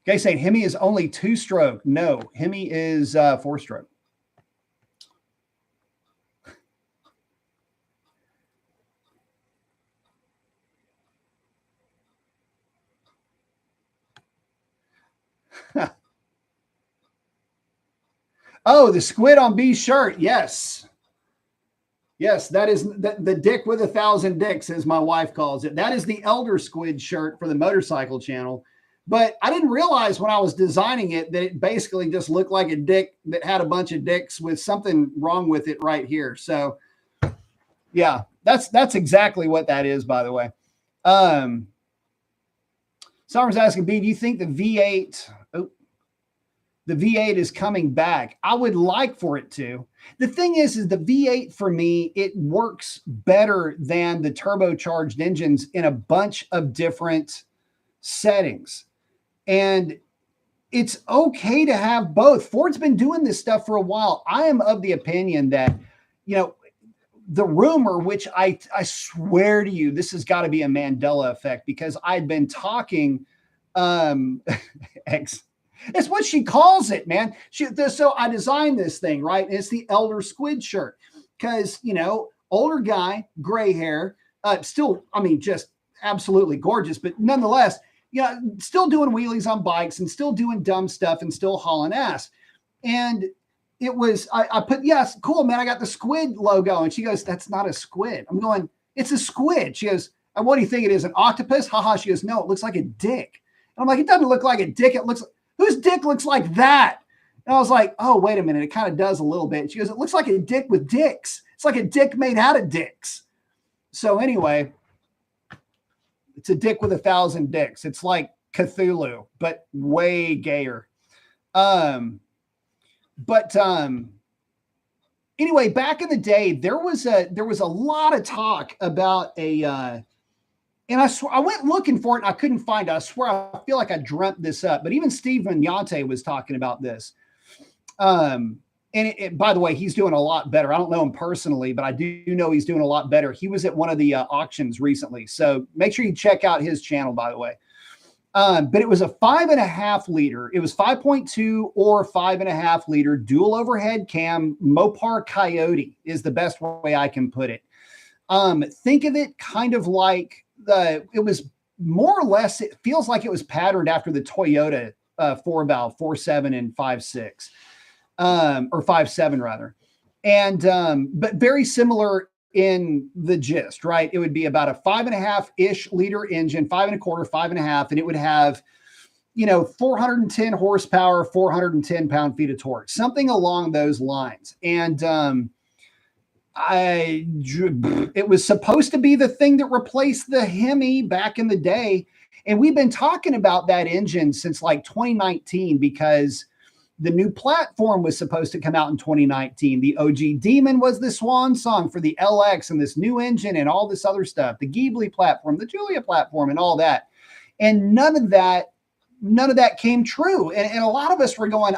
Okay, saying Hemi is only 2-stroke. No, Hemi is 4-stroke. Oh, the squid on B's shirt. Yes. Yes, that is the dick with 1,000 dicks, as my wife calls it. That is the Elder Squid shirt for the motorcycle channel. But I didn't realize when I was designing it that it basically just looked like a dick that had a bunch of dicks with something wrong with it right here. So, yeah, that's exactly what that is, by the way. Summer's asking, B, do you think the V8... the V8 is coming back? I would like for it to. The thing is the V8 for me, it works better than the turbocharged engines in a bunch of different settings. And it's okay to have both. Ford's been doing this stuff for a while. I am of the opinion that, the rumor, which I swear to you, this has got to be a Mandela effect, because I'd been talking, it's what she calls it, man. So I designed this thing, right? It's the Elder Squid shirt because, older guy, gray hair, still, just absolutely gorgeous, but nonetheless, still doing wheelies on bikes and still doing dumb stuff and still hauling ass. And it was, I put, yes, cool, man. I got the squid logo. And she goes, that's not a squid. I'm going, it's a squid. She goes, what do you think it is? An octopus? Haha. She goes, no, it looks like a dick. And I'm like, it doesn't look like a dick. It looks like, whose dick looks like that? And I was like, oh, wait a minute. It kind of does a little bit. She goes, it looks like a dick with dicks. It's like a dick made out of dicks. So anyway, it's a dick with 1,000 dicks. It's like Cthulhu, but way gayer. Anyway, back in the day, there was a lot of talk about and I went looking for it and I couldn't find it. I swear, I feel like I dreamt this up, but even Steve Vignante was talking about this. And by the way, he's doing a lot better. I don't know him personally, but I do know he's doing a lot better. He was at one of the auctions recently. So make sure you check out his channel, by the way. But it was a 5.5 liter. It was 5.2 or 5.5 liter dual overhead cam Mopar Coyote is the best way I can put it. Think of it kind of like it was more or less, it feels like it was patterned after the Toyota 4-valve 4.7 and 5.6, or 5.7 rather. And, but very similar in the gist, right? It would be about a 5.5-ish liter engine, 5.25, 5.5, and it would have, 410 horsepower, 410 pound-feet of torque, something along those lines. And, it was supposed to be the thing that replaced the Hemi back in the day. And we've been talking about that engine since like 2019, because the new platform was supposed to come out in 2019. The OG Demon was the swan song for the LX and this new engine and all this other stuff, the Ghibli platform, the Julia platform and all that. And none of that none of that came true. And a lot of us were going,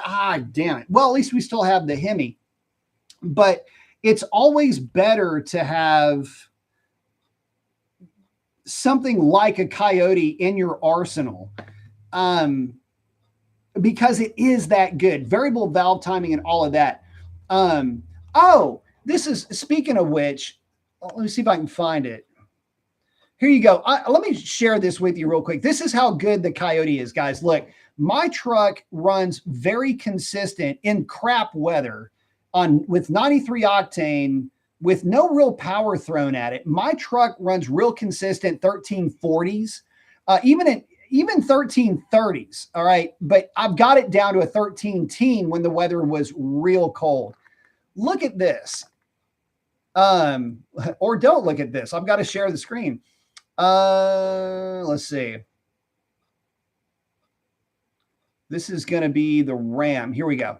damn it. Well, at least we still have the Hemi. But it's always better to have something like a Coyote in your arsenal, because it is that good. Variable valve timing and all of that. This is, speaking of which, let me see if I can find it. Here you go. Let me share this with you real quick. This is how good the Coyote is, guys. Look, my truck runs very consistent in crap weather with 93 octane with no real power thrown at it. My truck runs real consistent 1340s, even 1330s. All right. But I've got it down to a 1310 when the weather was real cold. Look at this. Or don't look at this. I've got to share the screen. Let's see. This is going to be the Ram. Here we go.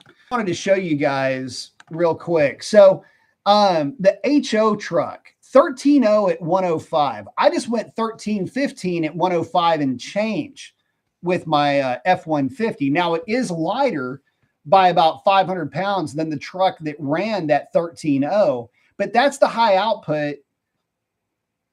I wanted to show you guys real quick. So, the HO truck, 13.0 at 105. I just went 13.15 at 105 and change with my F-150. Now it is lighter by about 500 pounds than the truck that ran that 13.0, but that's the high output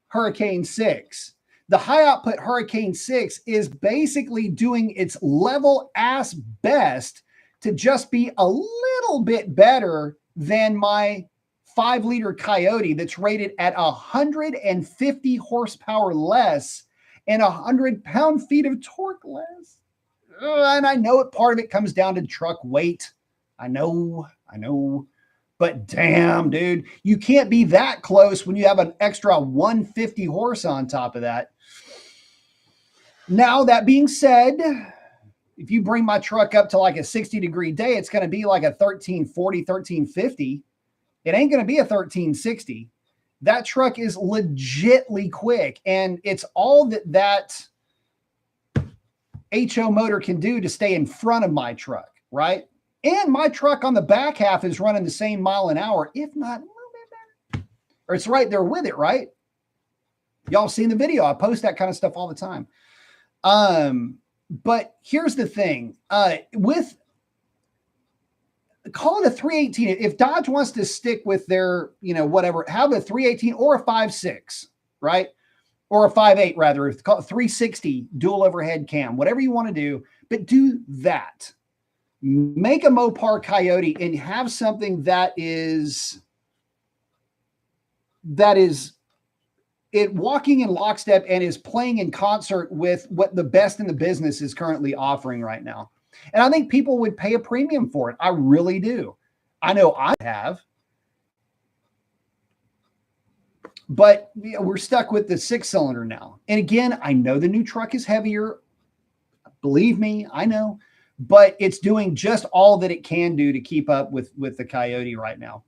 Hurricane 6. The high output Hurricane 6 is basically doing its level ass best to just be a little bit better than my 5-liter Coyote that's rated at 150 horsepower less and 100 pound-feet of torque less. And I know part of it comes down to truck weight. I know. But damn, dude, you can't be that close when you have an extra 150 horse on top of that. Now, that being said, if you bring my truck up to like a 60-degree day, it's going to be like a 1340, 1350. It ain't going to be a 1360. That truck is legitly quick, and it's all that HO motor can do to stay in front of my truck, right? And my truck on the back half is running the same mile an hour, if not a little bit better. Or it's right there with it, right? Y'all seen the video. I post that kind of stuff all the time. But here's the thing. With call it a 318. If Dodge wants to stick with their, whatever, have a 318 or a 5.6, right? Or a 5.8 rather, it's called 360 dual overhead cam, whatever you want to do, but do that. Make a Mopar Coyote and have something that is it walking in lockstep and is playing in concert with what the best in the business is currently offering right now. And I think people would pay a premium for it. I really do. I know I have. But we're stuck with the 6-cylinder now. And again, I know the new truck is heavier. Believe me, I know. But it's doing just all that it can do to keep up with the Coyote right now.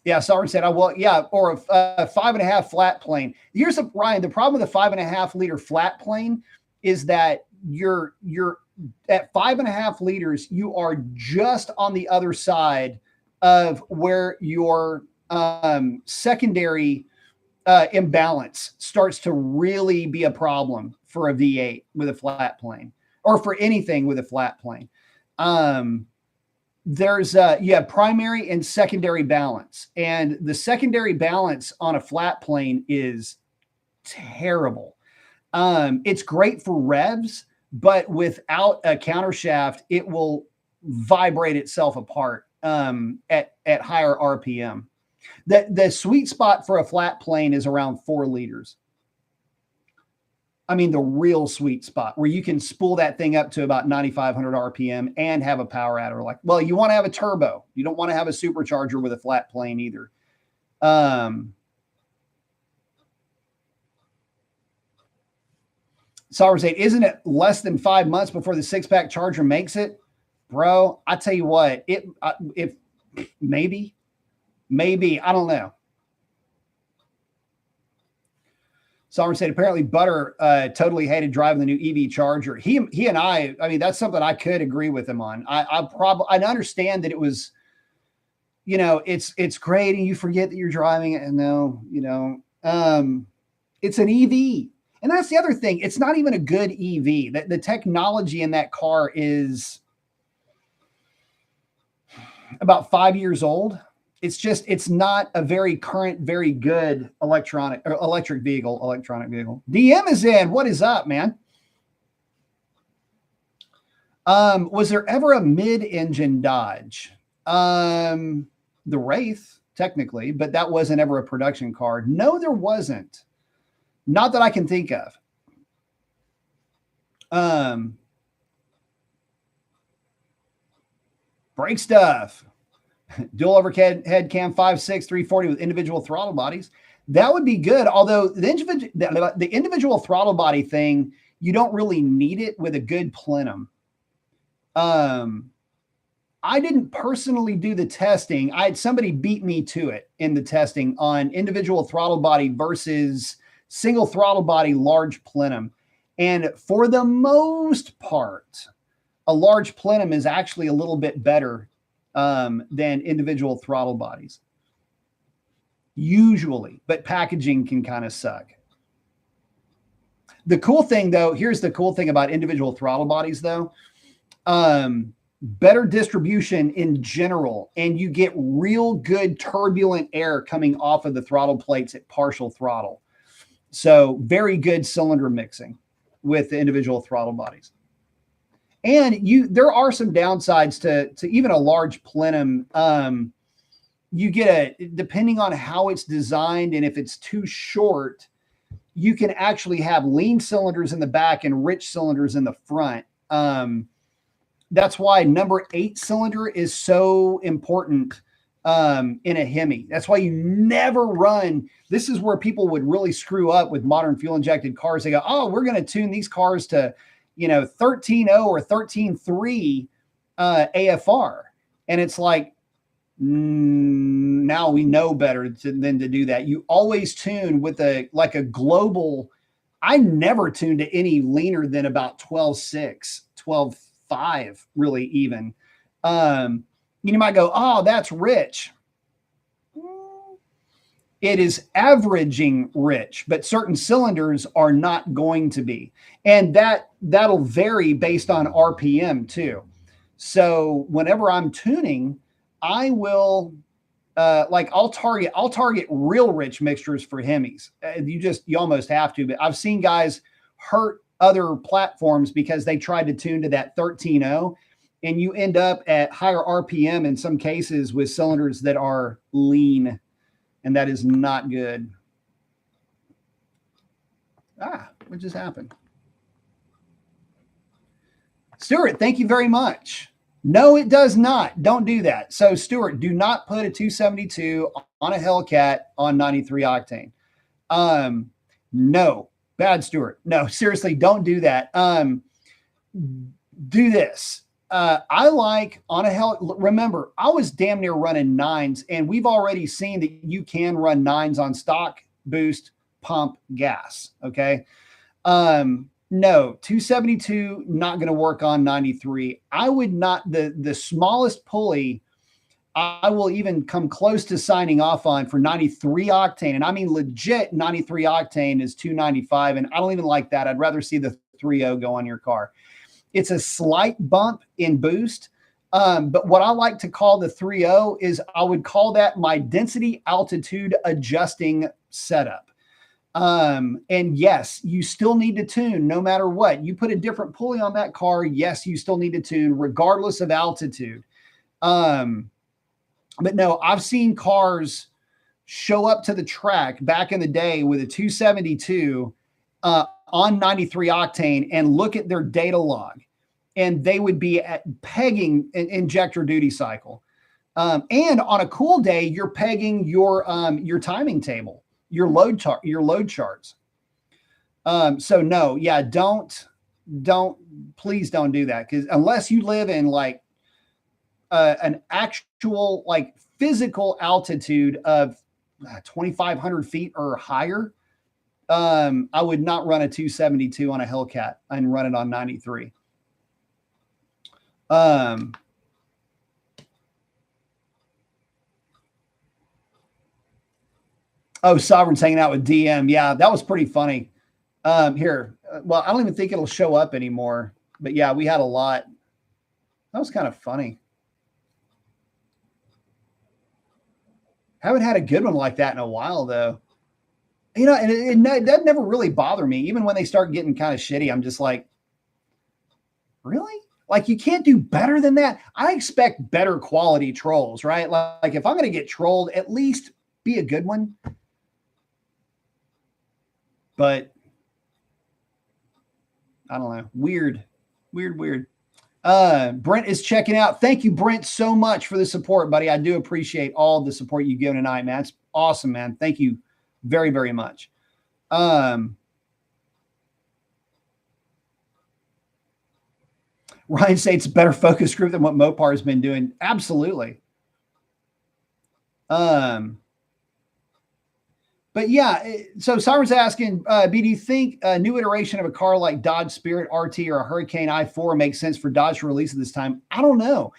Yeah, Sovereign said, or a 5.5 flat plane. Here's Ryan, the problem with a 5.5 liter flat plane is that you're at 5.5 liters, you are just on the other side of where your secondary imbalance starts to really be a problem for a V8 with a flat plane, or for anything with a flat plane. There's you have primary and secondary balance, and the secondary balance on a flat plane is terrible. It's great for revs, but without a countershaft, it will vibrate itself apart at higher RPM. The sweet spot for a flat plane is around 4 liters. I mean, the real sweet spot where you can spool that thing up to about 9,500 RPM and have a power adder. Like, well, you want to have a turbo. You don't want to have a supercharger with a flat plane either. Sovereign 8, isn't it less than 5 months before the 6-pack charger makes it? Bro, I tell you what, if maybe, I don't know. Sovereign said apparently Butter totally hated driving the new EV Charger. He and I mean, that's something I could agree with him on. I understand that it was, it's great and you forget that you're driving it. And no, It's an EV. And that's the other thing. It's not even a good EV. The technology in that car is about 5 years old. It's not a very current, very good electric vehicle. DM is in. What is up, man? Was there ever a mid-engine Dodge? The Wraith, technically, but that wasn't ever a production car. No, there wasn't. Not that I can think of. Brake stuff. Dual overhead cam 5.6 340 with individual throttle bodies. That would be good. Although the individual throttle body thing, you don't really need it with a good plenum. I didn't personally do the testing. I had somebody beat me to it in the testing on individual throttle body versus single throttle body, large plenum. And for the most part, a large plenum is actually a little bit better than individual throttle bodies. Usually, but packaging can kind of suck. The cool thing though, here's the cool thing about individual throttle bodies though. Better distribution in general, and you get real good turbulent air coming off of the throttle plates at partial throttle. So very good cylinder mixing with the individual throttle bodies. And there are some downsides to even a large plenum. You get depending on how it's designed, and if it's too short, you can actually have lean cylinders in the back and rich cylinders in the front. That's why number 8 cylinder is so important in a Hemi. That's why you never run. This is where people would really screw up with modern fuel injected cars. They go, oh, we're going to tune these cars to, 13.0 or 13.3 AFR. And it's like, now we know better than to do that. You always tune with a global. I never tuned to any leaner than about 12.6, 12.5, really even. You might go, oh, that's rich. It is averaging rich, but certain cylinders are not going to be. And that'll vary based on RPM too. So whenever I'm tuning, I will I'll target real rich mixtures for Hemis. You almost have to, but I've seen guys hurt other platforms because they tried to tune to that 13.0, and you end up at higher RPM in some cases with cylinders that are lean, and that is not good. What just happened? Stuart, thank you very much. No, it does not. Don't do that. So, Stuart, do not put a 272 on a Hellcat on 93 octane. No, bad, Stuart. No, seriously, don't do that. Do this. I like on a remember, I was damn near running 9s, and we've already seen that you can run 9s on stock, boost, pump, gas. Okay. No, 272, not going to work on 93. I would not, the smallest pulley I will even come close to signing off on for 93 octane. And I mean, legit 93 octane is 295. And I don't even like that. I'd rather see the 3.0 go on your car. It's a slight bump in boost. But what I like to call the 3.0 is I would call that my density altitude adjusting setup. And yes, you still need to tune no matter what. You put a different pulley on that car. Yes, you still need to tune regardless of altitude. But no, I've seen cars show up to the track back in the day with a 272 on 93 octane and look at their data log, and they would be at pegging an injector duty cycle. And on a cool day, you're pegging your timing table, your load charts. So no, yeah, please don't do that, because unless you live in like an actual like physical altitude of 2,500 feet or higher, I would not run a 272 on a Hellcat and run it on 93. Oh, Sovereign's hanging out with DM. Yeah, that was pretty funny. Here, well, I don't even think it'll show up anymore. But yeah, we had a lot. That was kind of funny. Haven't had a good one like that in a while, though. You know, and it doesn't never really bother me. Even when they start getting kind of shitty, I'm just like, really? Like, you can't do better than that? I expect better quality trolls, right? Like if I'm going to get trolled, at least be a good one. But I don't know. Weird. Brent is checking out. Thank you, Brent, so much for the support, buddy. I do appreciate all the support you give tonight, man. It's awesome, man. Thank you very, very much. Ryan says it's a better focus group than what Mopar has been doing. Absolutely. But yeah, so Simon's asking, B, do you think a new iteration of a car like Dodge Spirit RT or a Hurricane i4 makes sense for Dodge to release at this time? I don't know.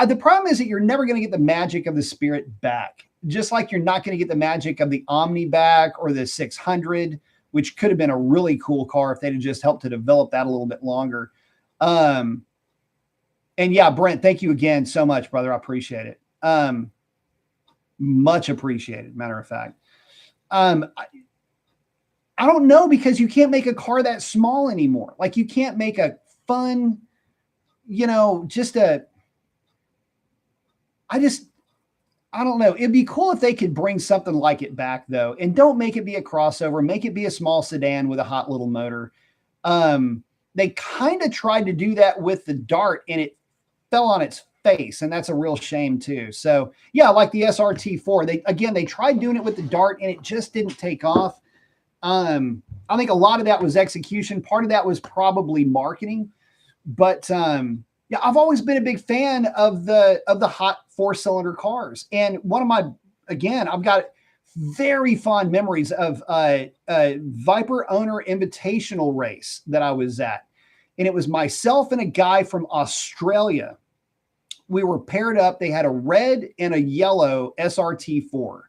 The problem is that you're never going to get the magic of the Spirit back, just like you're not going to get the magic of the Omni back or the 600, which could have been a really cool car if they'd have just helped to develop that a little bit longer. And yeah, Brent, thank you again so much, brother. I appreciate it. Much appreciated, matter of fact. I don't know, because you can't make a car that small anymore. Like, you can't make a fun, I don't know. It'd be cool if they could bring something like it back, though, and don't make it be a crossover, make it be a small sedan with a hot little motor. They kind of tried to do that with the Dart, and it fell on its face, and that's a real shame too. So yeah, like the SRT4, they tried doing it with the Dart, and it just didn't take off. I think a lot of that was execution. Part of that was probably marketing, but yeah, I've always been a big fan of the hot 4-cylinder cars. And I've got very fond memories of a Viper Owner Invitational race that I was at. And it was myself and a guy from Australia. We were paired up. They had a red and a yellow SRT4.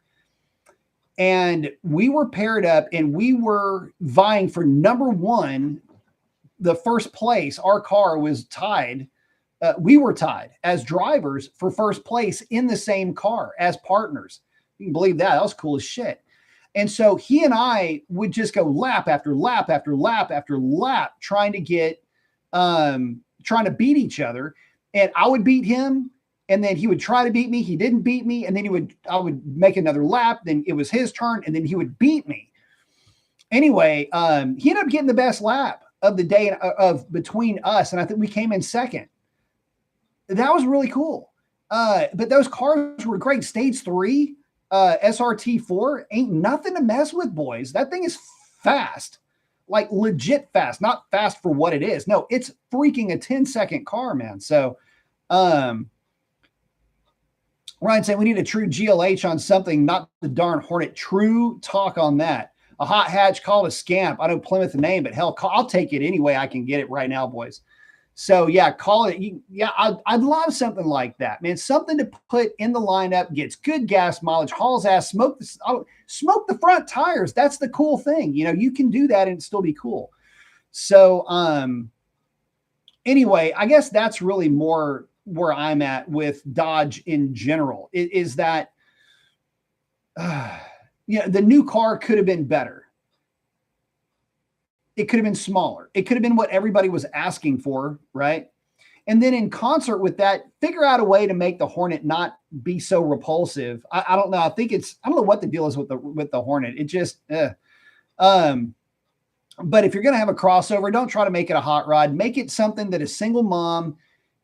And we were paired up, and we were vying for number one, the first place. Our car was tied. We were tied as drivers for first place in the same car as partners. You can believe that. That was cool as shit. And so he and I would just go lap after lap after lap after lap, trying to beat each other. And I would beat him, and then he would try to beat me. He didn't beat me. And then I would make another lap. Then it was his turn, and then he would beat me. Anyway, he ended up getting the best lap of the day of between us. And I think we came in second. That was really cool. But those cars were great. Stage 3, SRT4 ain't nothing to mess with, boys. That thing is fast, like legit fast, not fast for what it is. No, it's freaking a 10-second car, man. So, Ryan saying we need a true GLH on something, not the darn Hornet. True talk on that. A hot hatch called a scamp. I know Plymouth the name, but hell, I'll take it anyway. I can get it right now, boys. So yeah, call it. Yeah, I'd love something like that, man. Something to put in the lineup, gets good gas mileage, hauls ass, smoke the front tires. That's the cool thing. You can do that and still be cool. So anyway, I guess that's really more where I'm at with Dodge in general. Is that the new car could have been better. It could have been smaller. It could have been what everybody was asking for, right? And then in concert with that, figure out a way to make the Hornet not be so repulsive. I don't know. I don't know what the deal is with the Hornet. It just, but if you're going to have a crossover, don't try to make it a hot rod. Make it something that a single mom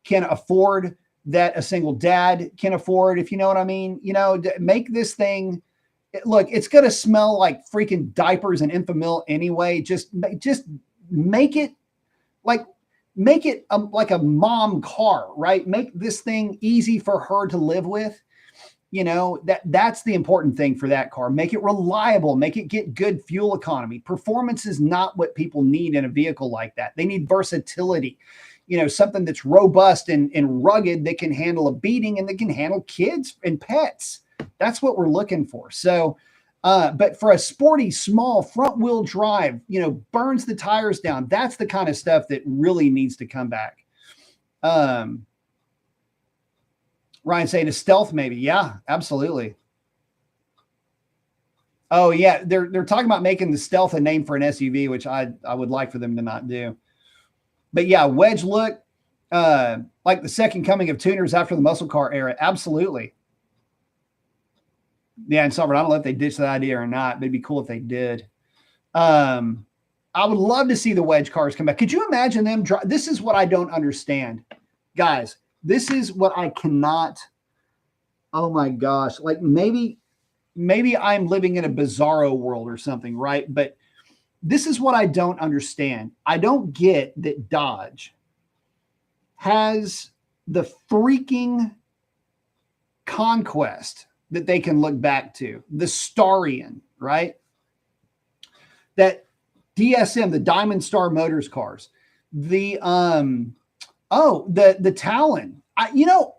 can afford, that a single dad can afford, if you know what I mean. Make this thing. Look, it's going to smell like freaking diapers and Enfamil anyway. Just make it like a mom car, right? Make this thing easy for her to live with. That's the important thing for that car. Make it reliable, make it get good fuel economy. Performance is not what people need in a vehicle like that. They need versatility, something that's robust and rugged, that can handle a beating and that can handle kids and pets. That's what we're looking for. So, But for a sporty, small front wheel drive, burns the tires down. That's the kind of stuff that really needs to come back. Ryan saying a stealth, maybe. Yeah, absolutely. Oh yeah, they're talking about making the stealth a name for an SUV, which I would like for them to not do. But yeah, Wedge look like the second coming of tuners after the muscle car era. Absolutely. Yeah, and Silver, I don't know if they ditched that idea or not, but it'd be cool if they did. I would love to see the Wedge cars come back. Could you imagine them? This is what I don't understand, guys. This is what I cannot. Oh my gosh! Like maybe I'm living in a bizarro world or something, right? But this is what I don't understand. I don't get that Dodge has the freaking Conquest that they can look back to, the Starion, right? That DSM, the Diamond Star Motors cars, the Talon.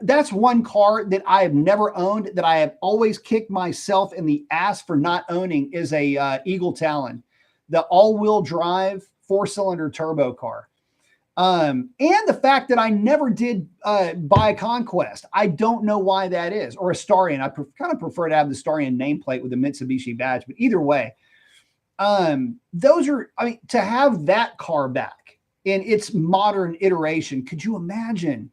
That's one car that I have never owned, that I have always kicked myself in the ass for not owning, is a Eagle Talon, the all-wheel drive 4-cylinder turbo car. And the fact that I never did buy a Conquest. I don't know why that is, or a Starion. I kind of prefer to have the Starion nameplate with the Mitsubishi badge, but either way, those are, to have that car back in its modern iteration, could you imagine?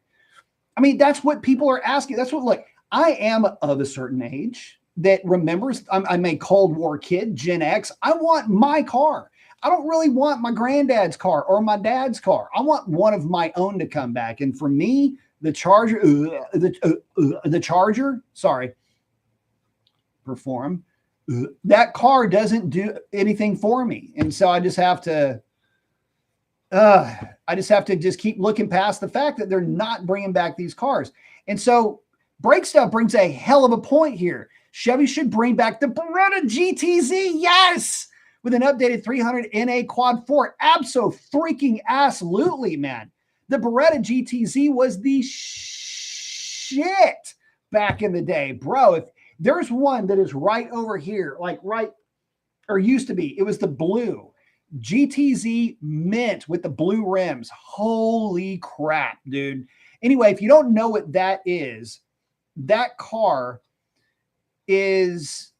That's what people are asking. That's what, look, I am of a certain age that remembers, I'm a Cold War kid, Gen X. I want my car. I don't really want my granddad's car or my dad's car. I want one of my own to come back. And for me, the Charger, Perform, that car doesn't do anything for me. And so I just have to, just keep looking past the fact that they're not bringing back these cars. And so Break Stuff brings a hell of a point here. Chevy should bring back the Beretta GTZ. Yes. With an updated 300 NA quad 4. Absolutely, man. The Beretta GTZ was the shit back in the day. Bro, if there's one that is right over here, or used to be, it was the blue GTZ mint with the blue rims. Holy crap, dude. Anyway, if you don't know what that is, that car is,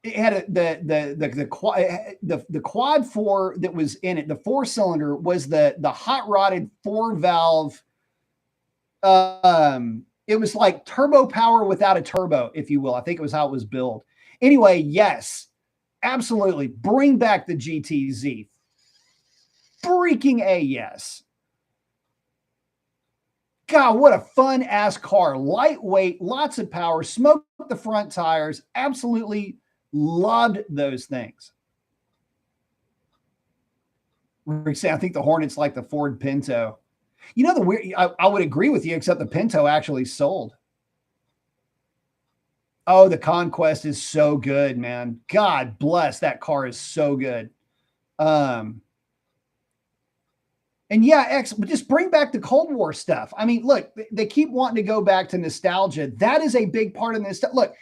it had the quad 4 that was in it. The 4-cylinder was the hot rodded 4-valve. It was like turbo power without a turbo, if you will. I think it was how it was built. Anyway, yes, absolutely. Bring back the GTZ. Freaking A, yes. God, what a fun ass car. Lightweight, lots of power, smoked the front tires. Absolutely loved those things. Rick said, I think the Hornet's like the Ford Pinto. The weird, I would agree with you, except the Pinto actually sold. Oh, the Conquest is so good, man. God bless, that car is so good. And yeah, just bring back the Cold War stuff. Look, they keep wanting to go back to nostalgia. That is a big part of this. Look,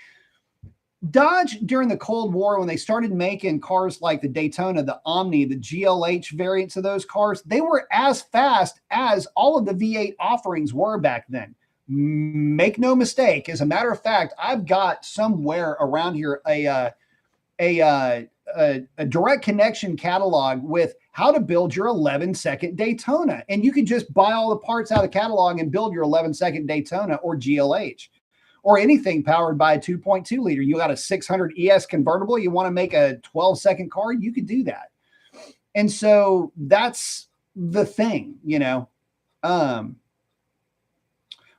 Dodge during the Cold War, when they started making cars like the Daytona, the Omni, the GLH variants of those cars, they were as fast as all of the V8 offerings were back then. Make no mistake. As a matter of fact, I've got somewhere around here a direct connection catalog with how to build your 11-second Daytona. And you can just buy all the parts out of the catalog and build your 11-second Daytona or GLH. Or anything powered by a 2.2 liter. You got a 600 ES convertible. You want to make a 12-second car, you could do that. And so that's the thing,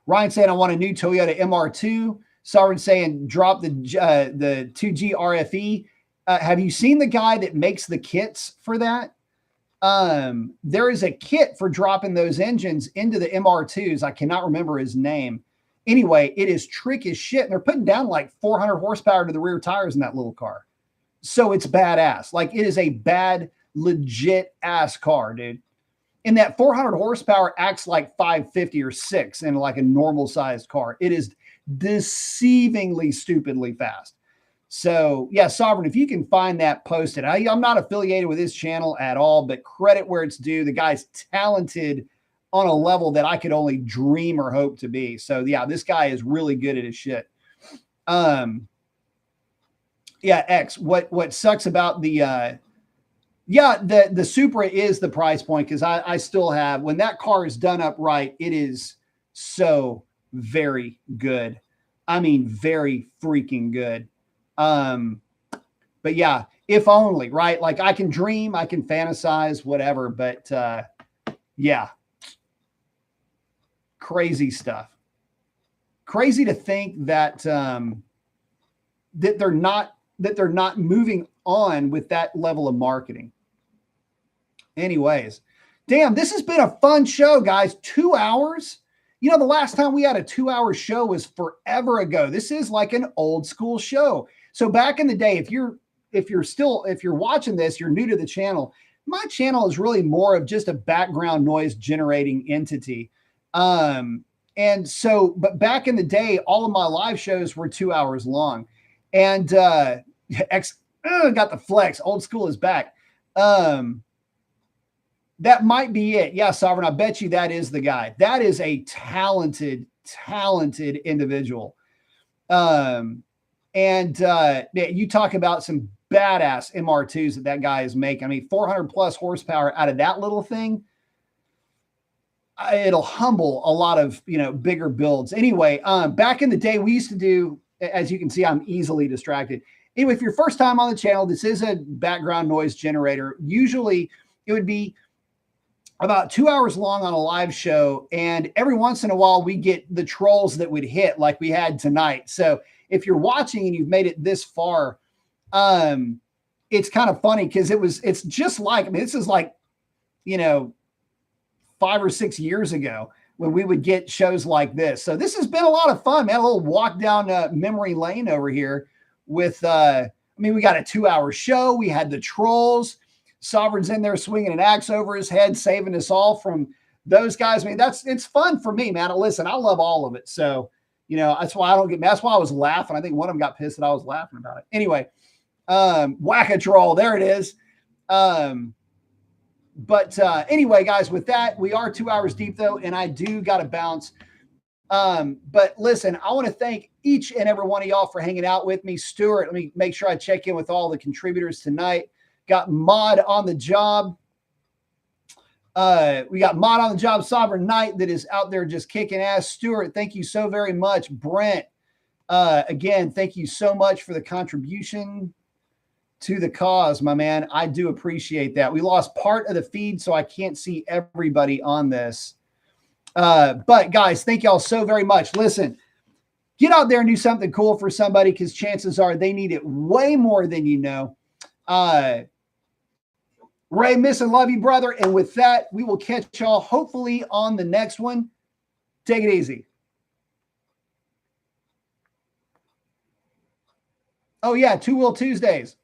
Ryan saying, I want a new Toyota MR2. Sovereign saying, drop the 2G RFE. Have you seen the guy that makes the kits for that? There is a kit for dropping those engines into the MR2s. I cannot remember his name. Anyway, it is trick as shit. And they're putting down like 400 horsepower to the rear tires in that little car. So it's badass. Like, it is a bad, legit ass car, dude. And that 400 horsepower acts like 550 or 6 in like a normal sized car. It is deceivingly, stupidly fast. So yeah, Sovereign, if you can find that posted, I'm not affiliated with his channel at all, but credit where it's due. The guy's talented on a level that I could only dream or hope to be. So yeah, this guy is really good at his shit. Yeah, X. What sucks about the the Supra is the price point, because I still have, when that car is done up right, it is so very good. I mean, very freaking good. But yeah, if only, right? Like I can dream, I can fantasize, whatever, but yeah. Crazy stuff. Crazy to think that that they're not moving on with that level of marketing. Anyways, damn, this has been a fun show, guys. 2 hours. You know, the last time we had a 2-hour show was forever ago. This is like an old school show. So back in the day, if you're watching this, you're new to the channel. My channel is really more of just a background noise generating entity. And so, but back in the day, all of my live shows were 2 hours long. And got the flex. Old school is back. That might be it. Yeah, Sovereign, I bet you that is the guy. That is a talented individual. You talk about some badass MR2s that guy is making. I mean, 400 plus horsepower out of that little thing. It'll humble a lot of, bigger builds. Anyway, back in the day, we used to do, as you can see, I'm easily distracted. Anyway, if you're first time on the channel, this is a background noise generator. Usually it would be about 2 hours long on a live show. And every once in a while we get the trolls that would hit, like we had tonight. So if you're watching and you've made it this far, it's kind of funny because it's just like, I mean, this is like, 5 or 6 years ago when we would get shows like this. So this has been a lot of fun, man. A little walk down memory lane over here with, we got a 2-hour show. We had the trolls. Sovereign's in there swinging an axe over his head, saving us all from those guys. I mean, it's fun for me, man. Listen, I love all of it. So, that's why I don't get mad. That's why I was laughing. I think one of them got pissed that I was laughing about it. Anyway, whack a troll. There it is. Anyway, guys, with that, we are 2 hours deep though, and I do got to bounce. But listen, I want to thank each and every one of y'all for hanging out with me. Stuart, let me make sure I check in with all the contributors tonight. Got Mod on the job. We got Mod on the job, Sovereign Knight, that is out there just kicking ass. Stuart, thank you so very much. Brent, again, thank you so much for the contribution to the cause, my man. I do appreciate that. We lost part of the feed, so I can't see everybody on this. But guys, thank y'all so very much. Listen, get out there and do something cool for somebody, because chances are they need it way more than you know. Ray, miss and love you, brother. And with that, we will catch y'all hopefully on the next one. Take it easy. Oh yeah, 2 Wheel Tuesdays.